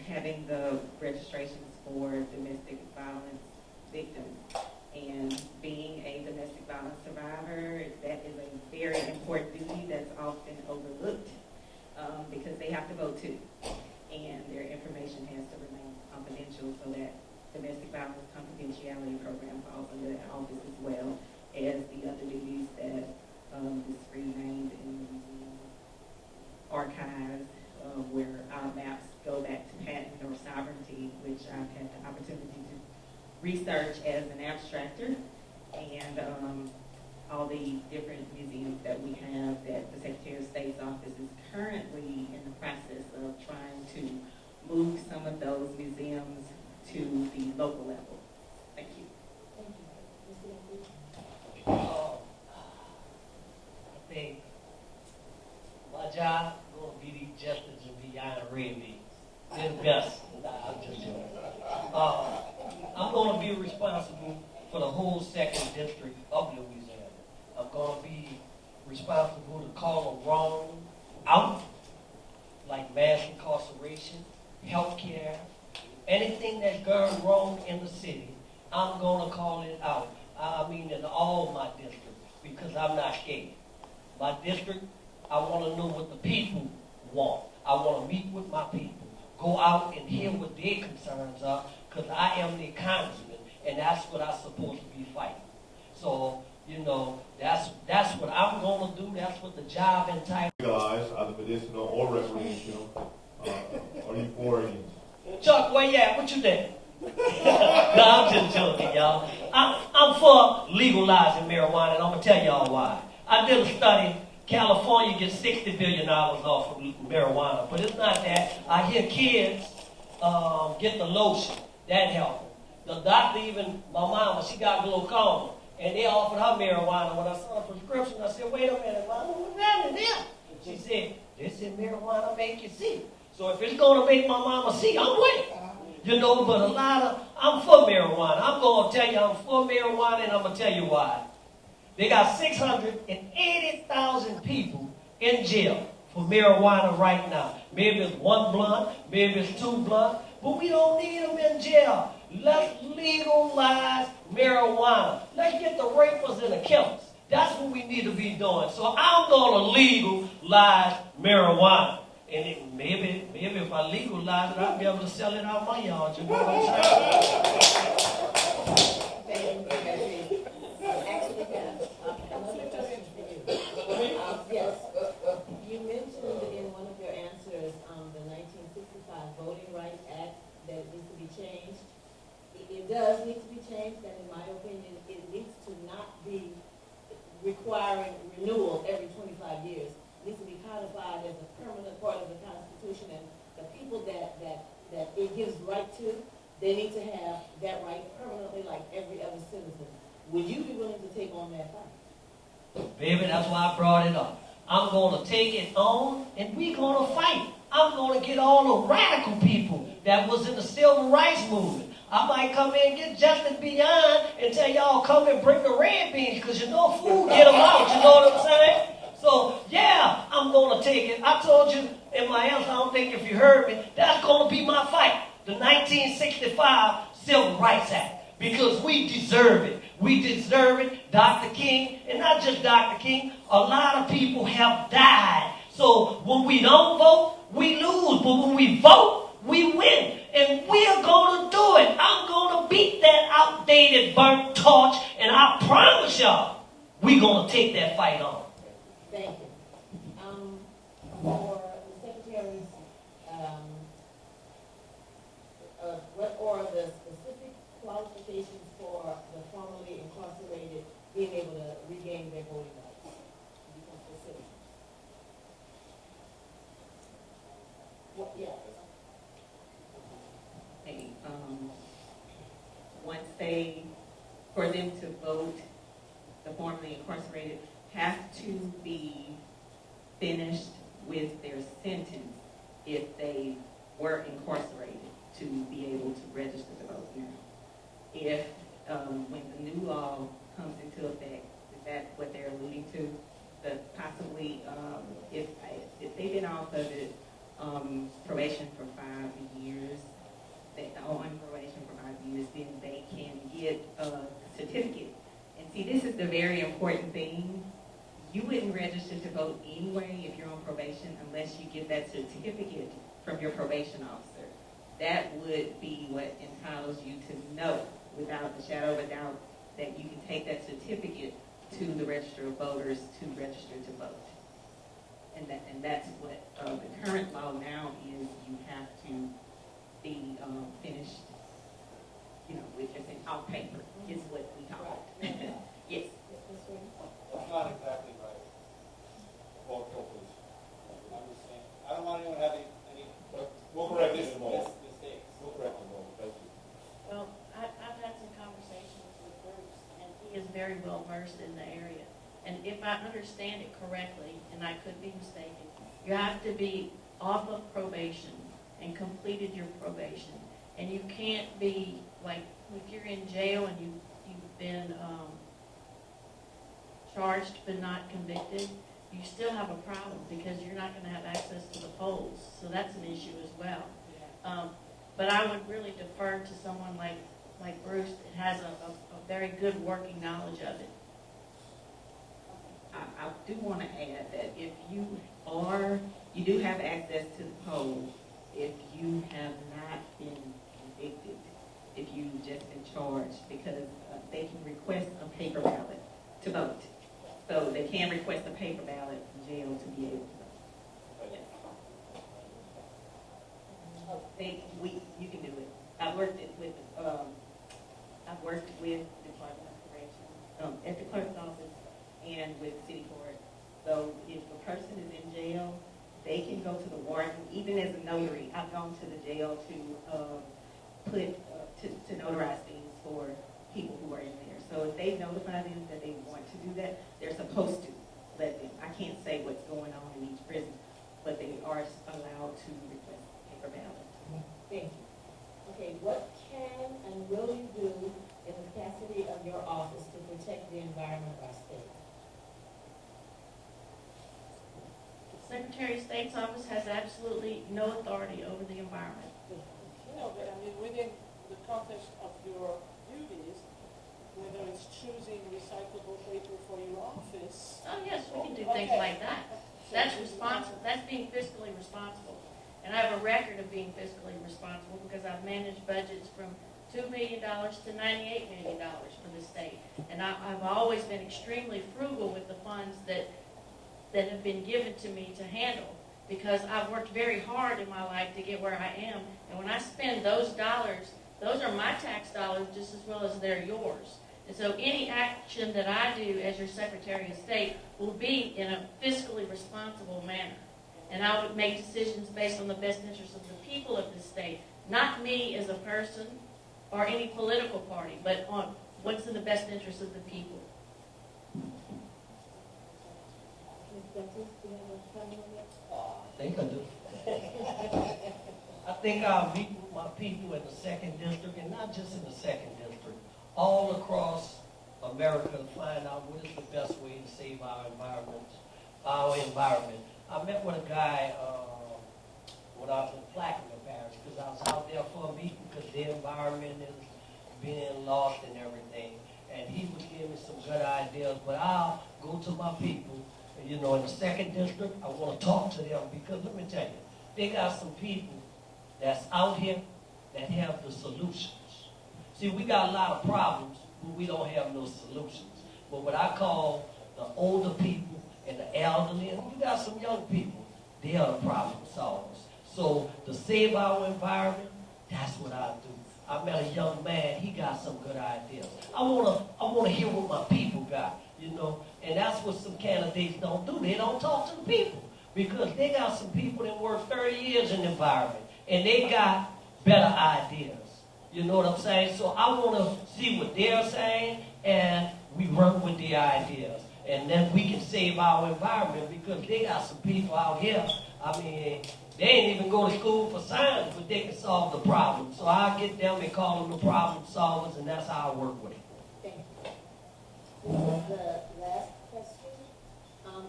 Speaker 6: having the registrations for domestic violence victims. And being a domestic violence survivor, that is a very important duty that's often overlooked because they have to vote too. And their information has to remain confidential so that domestic violence confidentiality program falls under that office as well as the other duties that is renamed in the museum archives where our maps go back to patent or sovereignty, which I've had the opportunity to research as an abstractor, and all the different museums that we have that the Secretary of State's office is currently in the process of trying to move some of those museums to the local level. Thank you.
Speaker 5: Thank you.
Speaker 4: I think my job is going to be the justice and beyond red meat. They're the best. Nah, I'm just joking. I'm going to be responsible for the whole second district of Louisiana. I'm going to be responsible to call a wrong out, like mass incarceration, health care, anything that's going wrong in the city. I'm going to call it out. I mean in all my districts, because I'm not scared. My district, I want to know what the people want. I want to meet with my people, go out and hear what their concerns are, because I am their congressman, and that's what I'm supposed to be fighting. So, you know, that's what I'm going to do. That's what the job entitled.
Speaker 1: Legalized, either medicinal or recreational. Are you for or against?
Speaker 4: Chuck, where you at? What you think? No, I'm just joking, y'all. I'm for legalizing marijuana, and I'm going to tell y'all why. I did a study. California gets $60 billion off of marijuana, but it's not that. I hear kids get the lotion. That helps them. The doctor, even my mama, she got glaucoma, and they offered her marijuana. When I saw the prescription, I said, wait a minute, mama, what's happening there? She said, they said marijuana make you sick. So if it's going to make my mama sick, I'm with it. You know, but I'm for marijuana. I'm going to tell you I'm for marijuana, and I'm going to tell you why. They got 680,000 people in jail for marijuana right now. Maybe it's one blunt, maybe it's two blunts, but we don't need them in jail. Let's legalize marijuana. Let's get the rapers and the killers. That's what we need to be doing. So I'm going to legalize marijuana. And maybe if I legalize it, I'll be able to sell it out my yard. You know what I'm saying?
Speaker 5: Actually, another question for you. Yes, you mentioned in one of your answers, the 1965 Voting Rights Act that needs to be changed. It does need to be changed, and in my opinion, it needs to not be requiring renewal every 25 years. It needs to be codified as a permanent part of the Constitution, and the people that it gives right to, they need to have that right permanently like every other citizen. Would you be willing to take on that fight?
Speaker 4: Baby, that's why I brought it up. I'm going to take it on, and we're going to fight. I'm going to get all the radical people that was in the civil rights movement. I might come in and get Justin Beyond and tell y'all come and bring the red beans, because you know food get them out, you know what I'm saying? So, yeah, I'm going to take it. I told you in my answer, I don't think if you heard me, that's going to be my fight. The 1965 Civil Rights Act, because we deserve it. We deserve it. Dr. King, and not just Dr. King, a lot of people have died. So when we don't vote, we lose. But when we vote, we win. And we're going to do it. I'm going to beat that outdated burnt torch. And I promise y'all, we're going to take that fight on.
Speaker 5: Thank you. For the Secretary's, what are the specific qualifications for the formerly incarcerated being able to regain their voting rights to become full citizens? What, yeah.
Speaker 6: They, once they, for them to vote, the formerly incarcerated have to be finished with their sentence if they were incarcerated to be able to register to vote now. If, when the new law comes into effect, is that what they're alluding to? That possibly, if they've been off of it, probation for 5 years, on probation for 5 years, then they can get a certificate. And see, this is the very important thing. You wouldn't register to vote anyway if you're on probation unless you get that certificate from your probation officer. That would be what entitles you to know without a shadow of a doubt that you can take that certificate to the register of voters to register to vote. And that's what the current law now is. You have to be finished, with your thing on paper is what we call it. Yes.
Speaker 7: That's not exactly right. Well, please. I'm just saying, I don't want anyone having any
Speaker 1: We'll correct this tomorrow.
Speaker 7: mistakes.
Speaker 1: We'll correct it tomorrow. Thank you.
Speaker 3: Well, I've had some conversations with Bruce, and he is very well versed in the area. And if I understand it correctly, and I could be mistaken, you have to be off of probation and completed your probation. And you can't be, like, if you're in jail and you've been charged but not convicted, you still have a problem because you're not going to have access to the polls. So that's an issue as well. But I would really defer to someone like Bruce that has a very good working knowledge of it.
Speaker 6: I do want to add that if you do have access to the polls if you have not been convicted, if you've just been charged, because they can request a paper ballot to vote. So they can request a paper ballot from jail to be able to vote. Yes. You can do it. I've worked with the Department of Corrections at the clerk's office and with city court. So if a person is in jail, they can go to the warden. Even as a notary, I've gone to the jail to notarize things for people who are in there. So if they notify them that they want to do that, they're supposed to let them. I can't say what's going on in each prison, but they are allowed to request paper ballot.
Speaker 5: Thank you. Okay, what can and will you do in the capacity of your office to protect the environment of our state?
Speaker 3: Secretary of State's office has absolutely no authority over the environment.
Speaker 8: But I mean, within the context of your duties, whether it's choosing recyclable paper for your office.
Speaker 3: Oh, yes, we can do things like that. That's responsible, that's being fiscally responsible. And I have a record of being fiscally responsible because I've managed budgets from $2 million to $98 million for the state. And I've always been extremely frugal with the funds that have been given to me to handle, because I've worked very hard in my life to get where I am. And when I spend those dollars, those are my tax dollars just as well as they're yours. And so any action that I do as your Secretary of State will be in a fiscally responsible manner. And I would make decisions based on the best interests of the people of the state, not me as a person or any political party, but on what's in the best interest of the people.
Speaker 5: Ms. Baptiste, do you have a comment on that?
Speaker 4: I think I do. I think I'll meet with my people in the 2nd District, and not just in the 2nd District, all across America to find out what is the best way to save our environment. I met with a guy when I was in Plaquemine Parish, because I was out there for a meeting, because the environment is being lost and everything. And he was giving me some good ideas, but I'll go to my people. And, in the 2nd District, I want to talk to them, because let me tell you, they got some people that's out here that have the solutions. See, we got a lot of problems, but we don't have no solutions. But what I call the older people and the elderly, and you got some young people, they are the problem solvers. So to save our environment, that's what I do. I met a young man, he got some good ideas. I wanna hear what my people got, and that's what some candidates don't do. They don't talk to the people, because they got some people that work 30 years in the environment, and they got better ideas. You know what I'm saying? So I want to see what they're saying, and we run with the ideas. And then we can save our environment, because they got some people out here, they ain't even go to school for science, but they can solve the problem. So I get them and call them the problem solvers, and that's how I work with it.
Speaker 5: Thank you. This is the last question.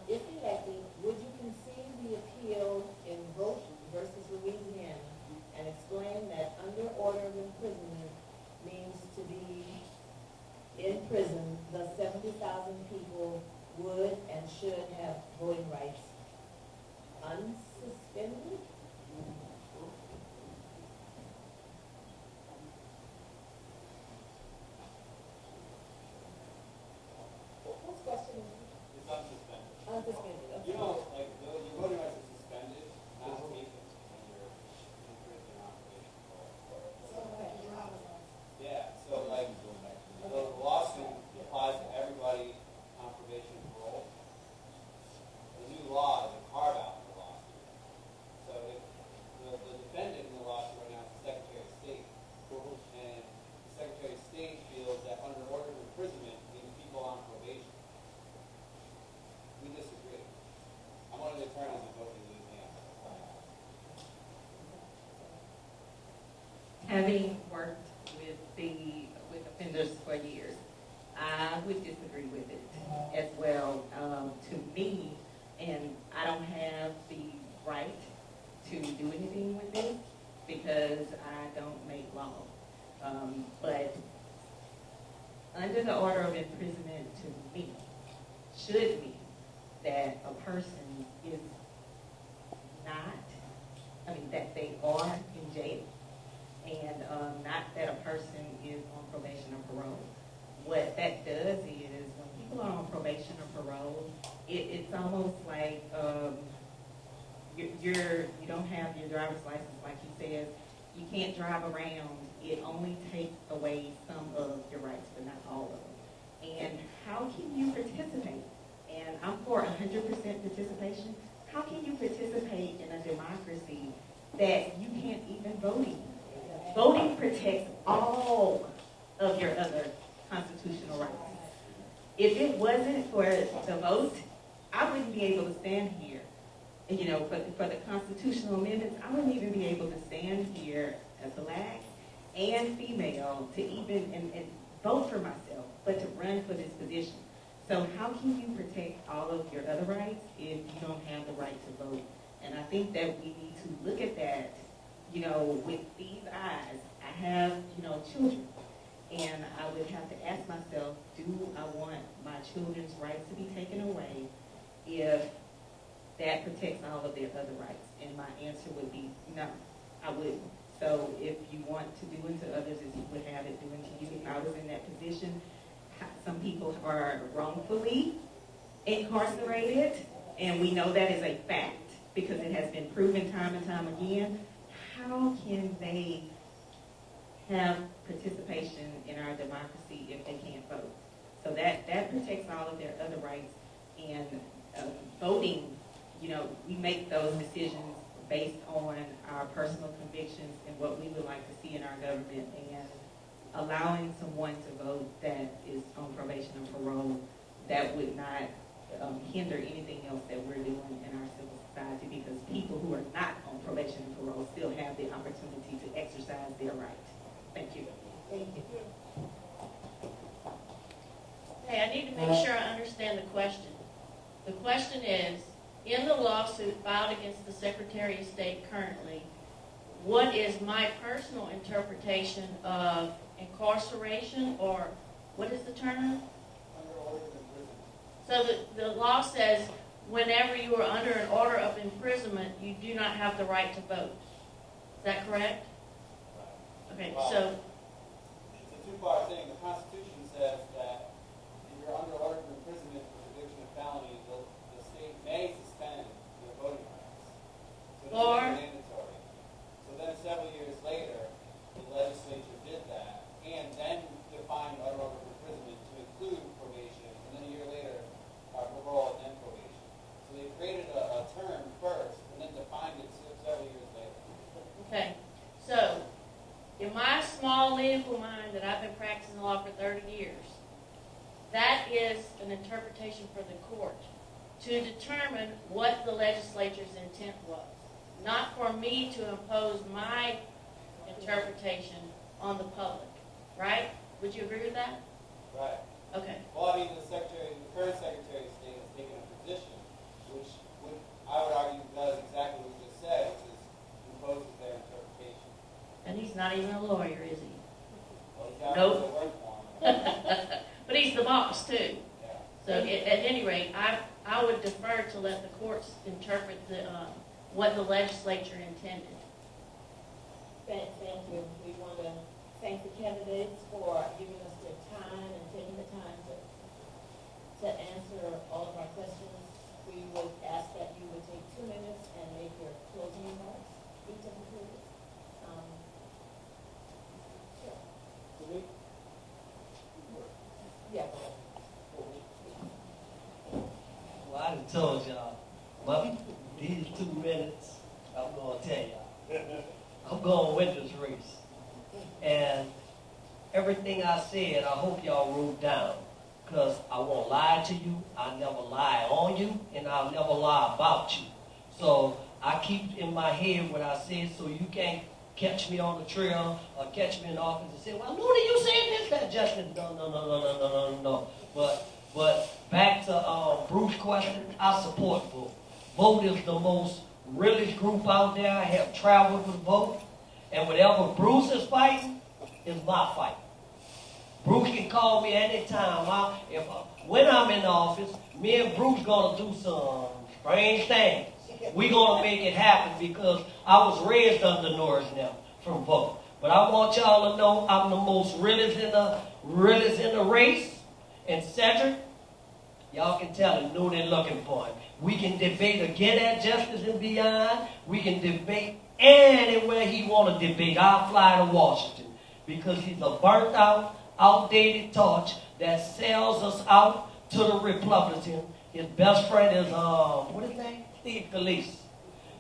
Speaker 5: If elected, would you concede the appeal in Vote versus Louisiana and explain that under order of imprisonment means to be in prison, the 70,000 people would and should have voting rights unsuspended? Whose question is it?
Speaker 7: It's unsuspended.
Speaker 5: Unsuspended, okay.
Speaker 7: Your voting rights are suspended, not taken when you're in prison on probation. Yeah, so the lawsuit applies to everybody on probation and parole. The new law is a carve-out for the lawsuit. So if the defendant in the lawsuit right now is the Secretary of State, and the Secretary of State feels that under order of imprisonment means people on probation. We disagree. I'm one of the attorneys in both of Louisiana.
Speaker 6: Having worked with offenders for years, I would disagree with it as well. To me, and I don't have the right to do anything with this because I don't make law. But under the order of imprisonment, to me, should mean that a person is that they are in jail, and not that a person is on probation or parole. What that does is, when people are on probation or parole, it's almost like you don't have your driver's license, like he says. You can't drive around. It only takes away some of your rights, but not all of them. And how can you participate? And I'm for 100% participation. How can you participate in a democracy that you can't even vote in? Voting protects all of your other constitutional rights. If it wasn't for the vote, I wouldn't be able to stand here. For the constitutional amendments, I wouldn't even be able to stand here as Black and female to even and vote for myself, but to run for this position. So how can you protect all of your other rights if you don't have the right to vote? And I think that we need to look at that, with these eyes. I have, children, and I would have to ask myself, do I want my children's rights to be taken away if that protects all of their other rights? And my answer would be no, I wouldn't. So if you want to do unto others as you would have it do unto you, if I was in that position, some people are wrongfully incarcerated, and we know that is a fact because it has been proven time and time again. How can they have participation in our democracy if they can't vote? So that protects all of their other rights. And voting, you know, we make those decisions based on our personal convictions and what we would like to see in our government. And allowing someone to vote that is on probation or parole, that would not hinder anything else that we're doing in our civil society, because people who are not on probation and parole still have the opportunity to exercise their right. Thank you.
Speaker 5: Thank you.
Speaker 3: Hey, I need to make sure I understand the question. The question is, in the lawsuit filed against the Secretary of State currently, what is my personal interpretation of incarceration, or what is the term? So the law says whenever you are under an order of imprisonment, you do not have the right to vote. Is that correct? Okay, so
Speaker 7: It's a two-part thing. The Constitution says that if you're under order of imprisonment for conviction of felony, the state may suspend your voting rights. So it's mandatory. So then several years later, the legislature did that, and then defined under order of imprisonment to include probation, and then a year later, parole and then probation. So they created a term first, and then defined it several years later.
Speaker 3: okay, so in my small legal mind that I've been practicing law for 30 years, that is an interpretation for the court to determine what the legislature's intent was, not for me to impose my interpretation on the public, right? Would you agree with that?
Speaker 7: Right.
Speaker 3: Okay.
Speaker 7: Well, I mean, the current Secretary of State has taken a position which I would argue does exactly what you just said, which is imposes their interpretation.
Speaker 3: And he's not even a lawyer, is he?
Speaker 7: Well, he's got
Speaker 3: Nope.
Speaker 7: to work for him.
Speaker 3: But he's the boss, too.
Speaker 7: Yeah.
Speaker 3: So at any rate, I would defer to let the courts interpret what the legislature intended.
Speaker 5: Thank you. We want to thank the candidates for giving us their time and taking the time to answer all of our questions. We would ask that you would take 2 minutes and make your closing remarks, each of you. Sure. Yeah.
Speaker 4: Well, I done told y'all, but these 2 minutes, I'm going to tell y'all. I'm going with this race. And everything I said, I hope y'all wrote down. Because I won't lie to you, I'll never lie on you, and I'll never lie about you. So I keep in my head what I said, so you can't catch me on the trail or catch me in the office and say, well, Looney, you said this, that, Justin. No. But back to Bruce's question, I support vote. Vote is the most realest group out there. I have traveled with vote. And whatever Bruce is fighting is my fight. Bruce can call me anytime. When I'm in the office, me and Bruce gonna do some strange things. We gonna make it happen because I was raised under Norris now from vote. But I want y'all to know I'm the most realest in the race. And Cedric, y'all can tell him, know they're looking for him. We can debate again at Justice and Beyond. We can debate anywhere he want to debate. I'll fly to Washington because he's a burnt out, outdated torch that sells us out to the Republicans. His best friend is, what is his name? Steve Scalise.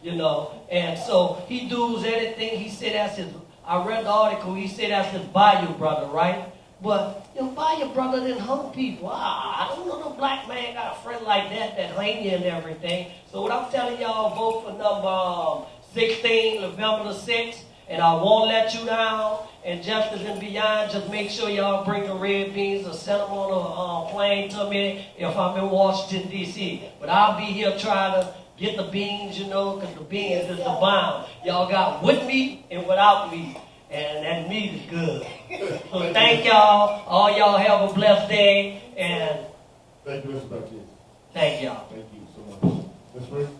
Speaker 4: You know, and so he does anything. He said that's his, I read the article, he said that's his bayou brother, right? But your bayou brother didn't hung people. I don't know no black man got a friend like that hang you and everything. So what I'm telling y'all, vote for number 16, November the 6th, and I won't let you down. And Justice and Beyond, just make sure y'all bring the red beans or send them on a plane to me if I'm in Washington, D.C. But I'll be here trying to get the beans, you know, because the beans is the bomb. Y'all got with me and without me, and that meat is good. So thank y'all. All y'all have a blessed day, and
Speaker 1: Thank you, Mr. Baptiste.
Speaker 4: thank y'all.
Speaker 1: Thank you so much. Ms. Ruth?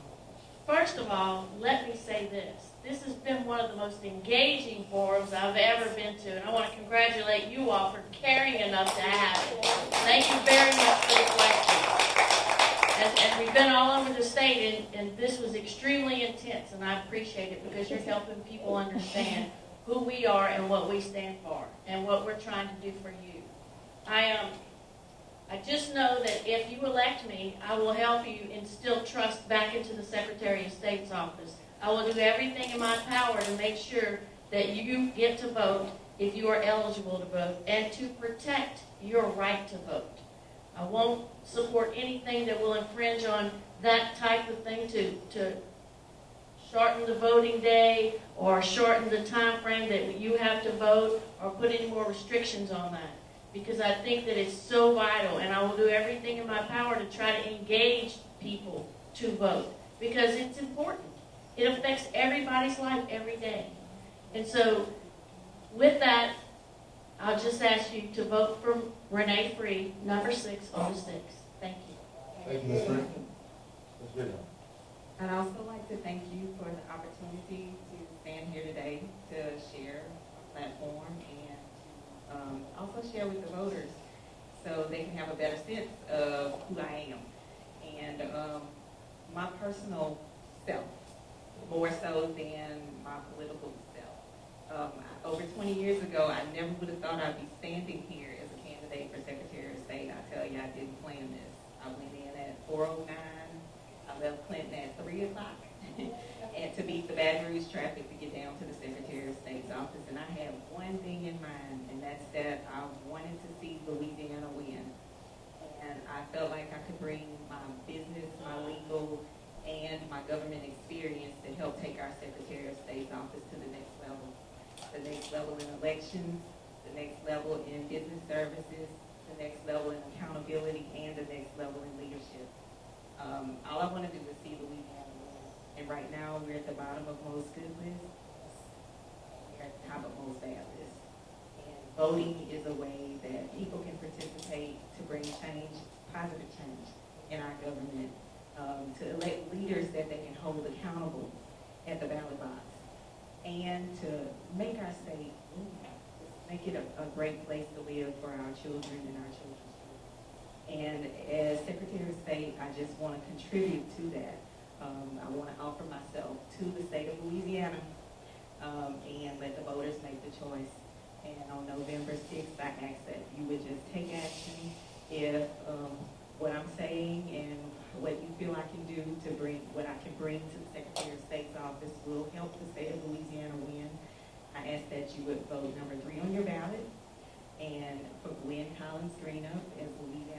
Speaker 3: First of all, let me say this. This has been one of the most engaging forums I've ever been to, and I want to congratulate you all for caring enough to have it. Thank you very much for the questions. And we've been all over the state, and this was extremely intense, and I appreciate it because you're helping people understand who we are and what we stand for and what we're trying to do for you. I just know that if you elect me, I will help you instill trust back into the Secretary of State's office. I will do everything in my power to make sure that you get to vote if you are eligible to vote and to protect your right to vote. I won't support anything that will infringe on that type of thing to shorten the voting day or shorten the time frame that you have to vote or put any more restrictions on that. Because I think that it's so vital, and I will do everything in my power to try to engage people to vote, because it's important. It affects everybody's life every day. And so, with that, I'll just ask you to vote for Renee Free, number 6 on the 6th. Thank you.
Speaker 1: Thank you, Ms. Free. Ms. Green.
Speaker 6: I'd also like to thank you for the opportunity to stand here today to share our platform and also share with the voters so they can have a better sense of who I am and my personal self, more so than my political self. Over 20 years ago, I never would have thought I'd be standing here as a candidate for Secretary of State. I tell you, I didn't plan this. I went in at 4:09. I left Clinton at 3 o'clock and to beat the Baton Rouge traffic to get down to the Secretary of State's office. And I had one thing in mind, and that's that I wanted to see Louisiana win. And I felt like I could bring my business, my legal, and my government experience to help take our Secretary of State's office to the next level. The next level in elections, the next level in business services, the next level in accountability, and the next level in leadership. All I want to do is see Louisiana win. And right now, we're at the bottom of most good lists. We're at the top of most bad lists. And voting is a way that people can participate to bring change, positive change in our government, to elect leaders that they can hold accountable at the ballot box, and to make our state, make it a great place to live for our children and our children's children. And as Secretary of State, I just want to contribute to that. I want to offer myself to the state of Louisiana and let the voters make the choice. And on November 6th, I ask that you would just take action if what I'm saying and what you feel I can do to bring, what I can bring to the Secretary of State's office will help the state of Louisiana win. I ask that you would vote number 3 on your ballot and put Gwen Collins Green up as Louisiana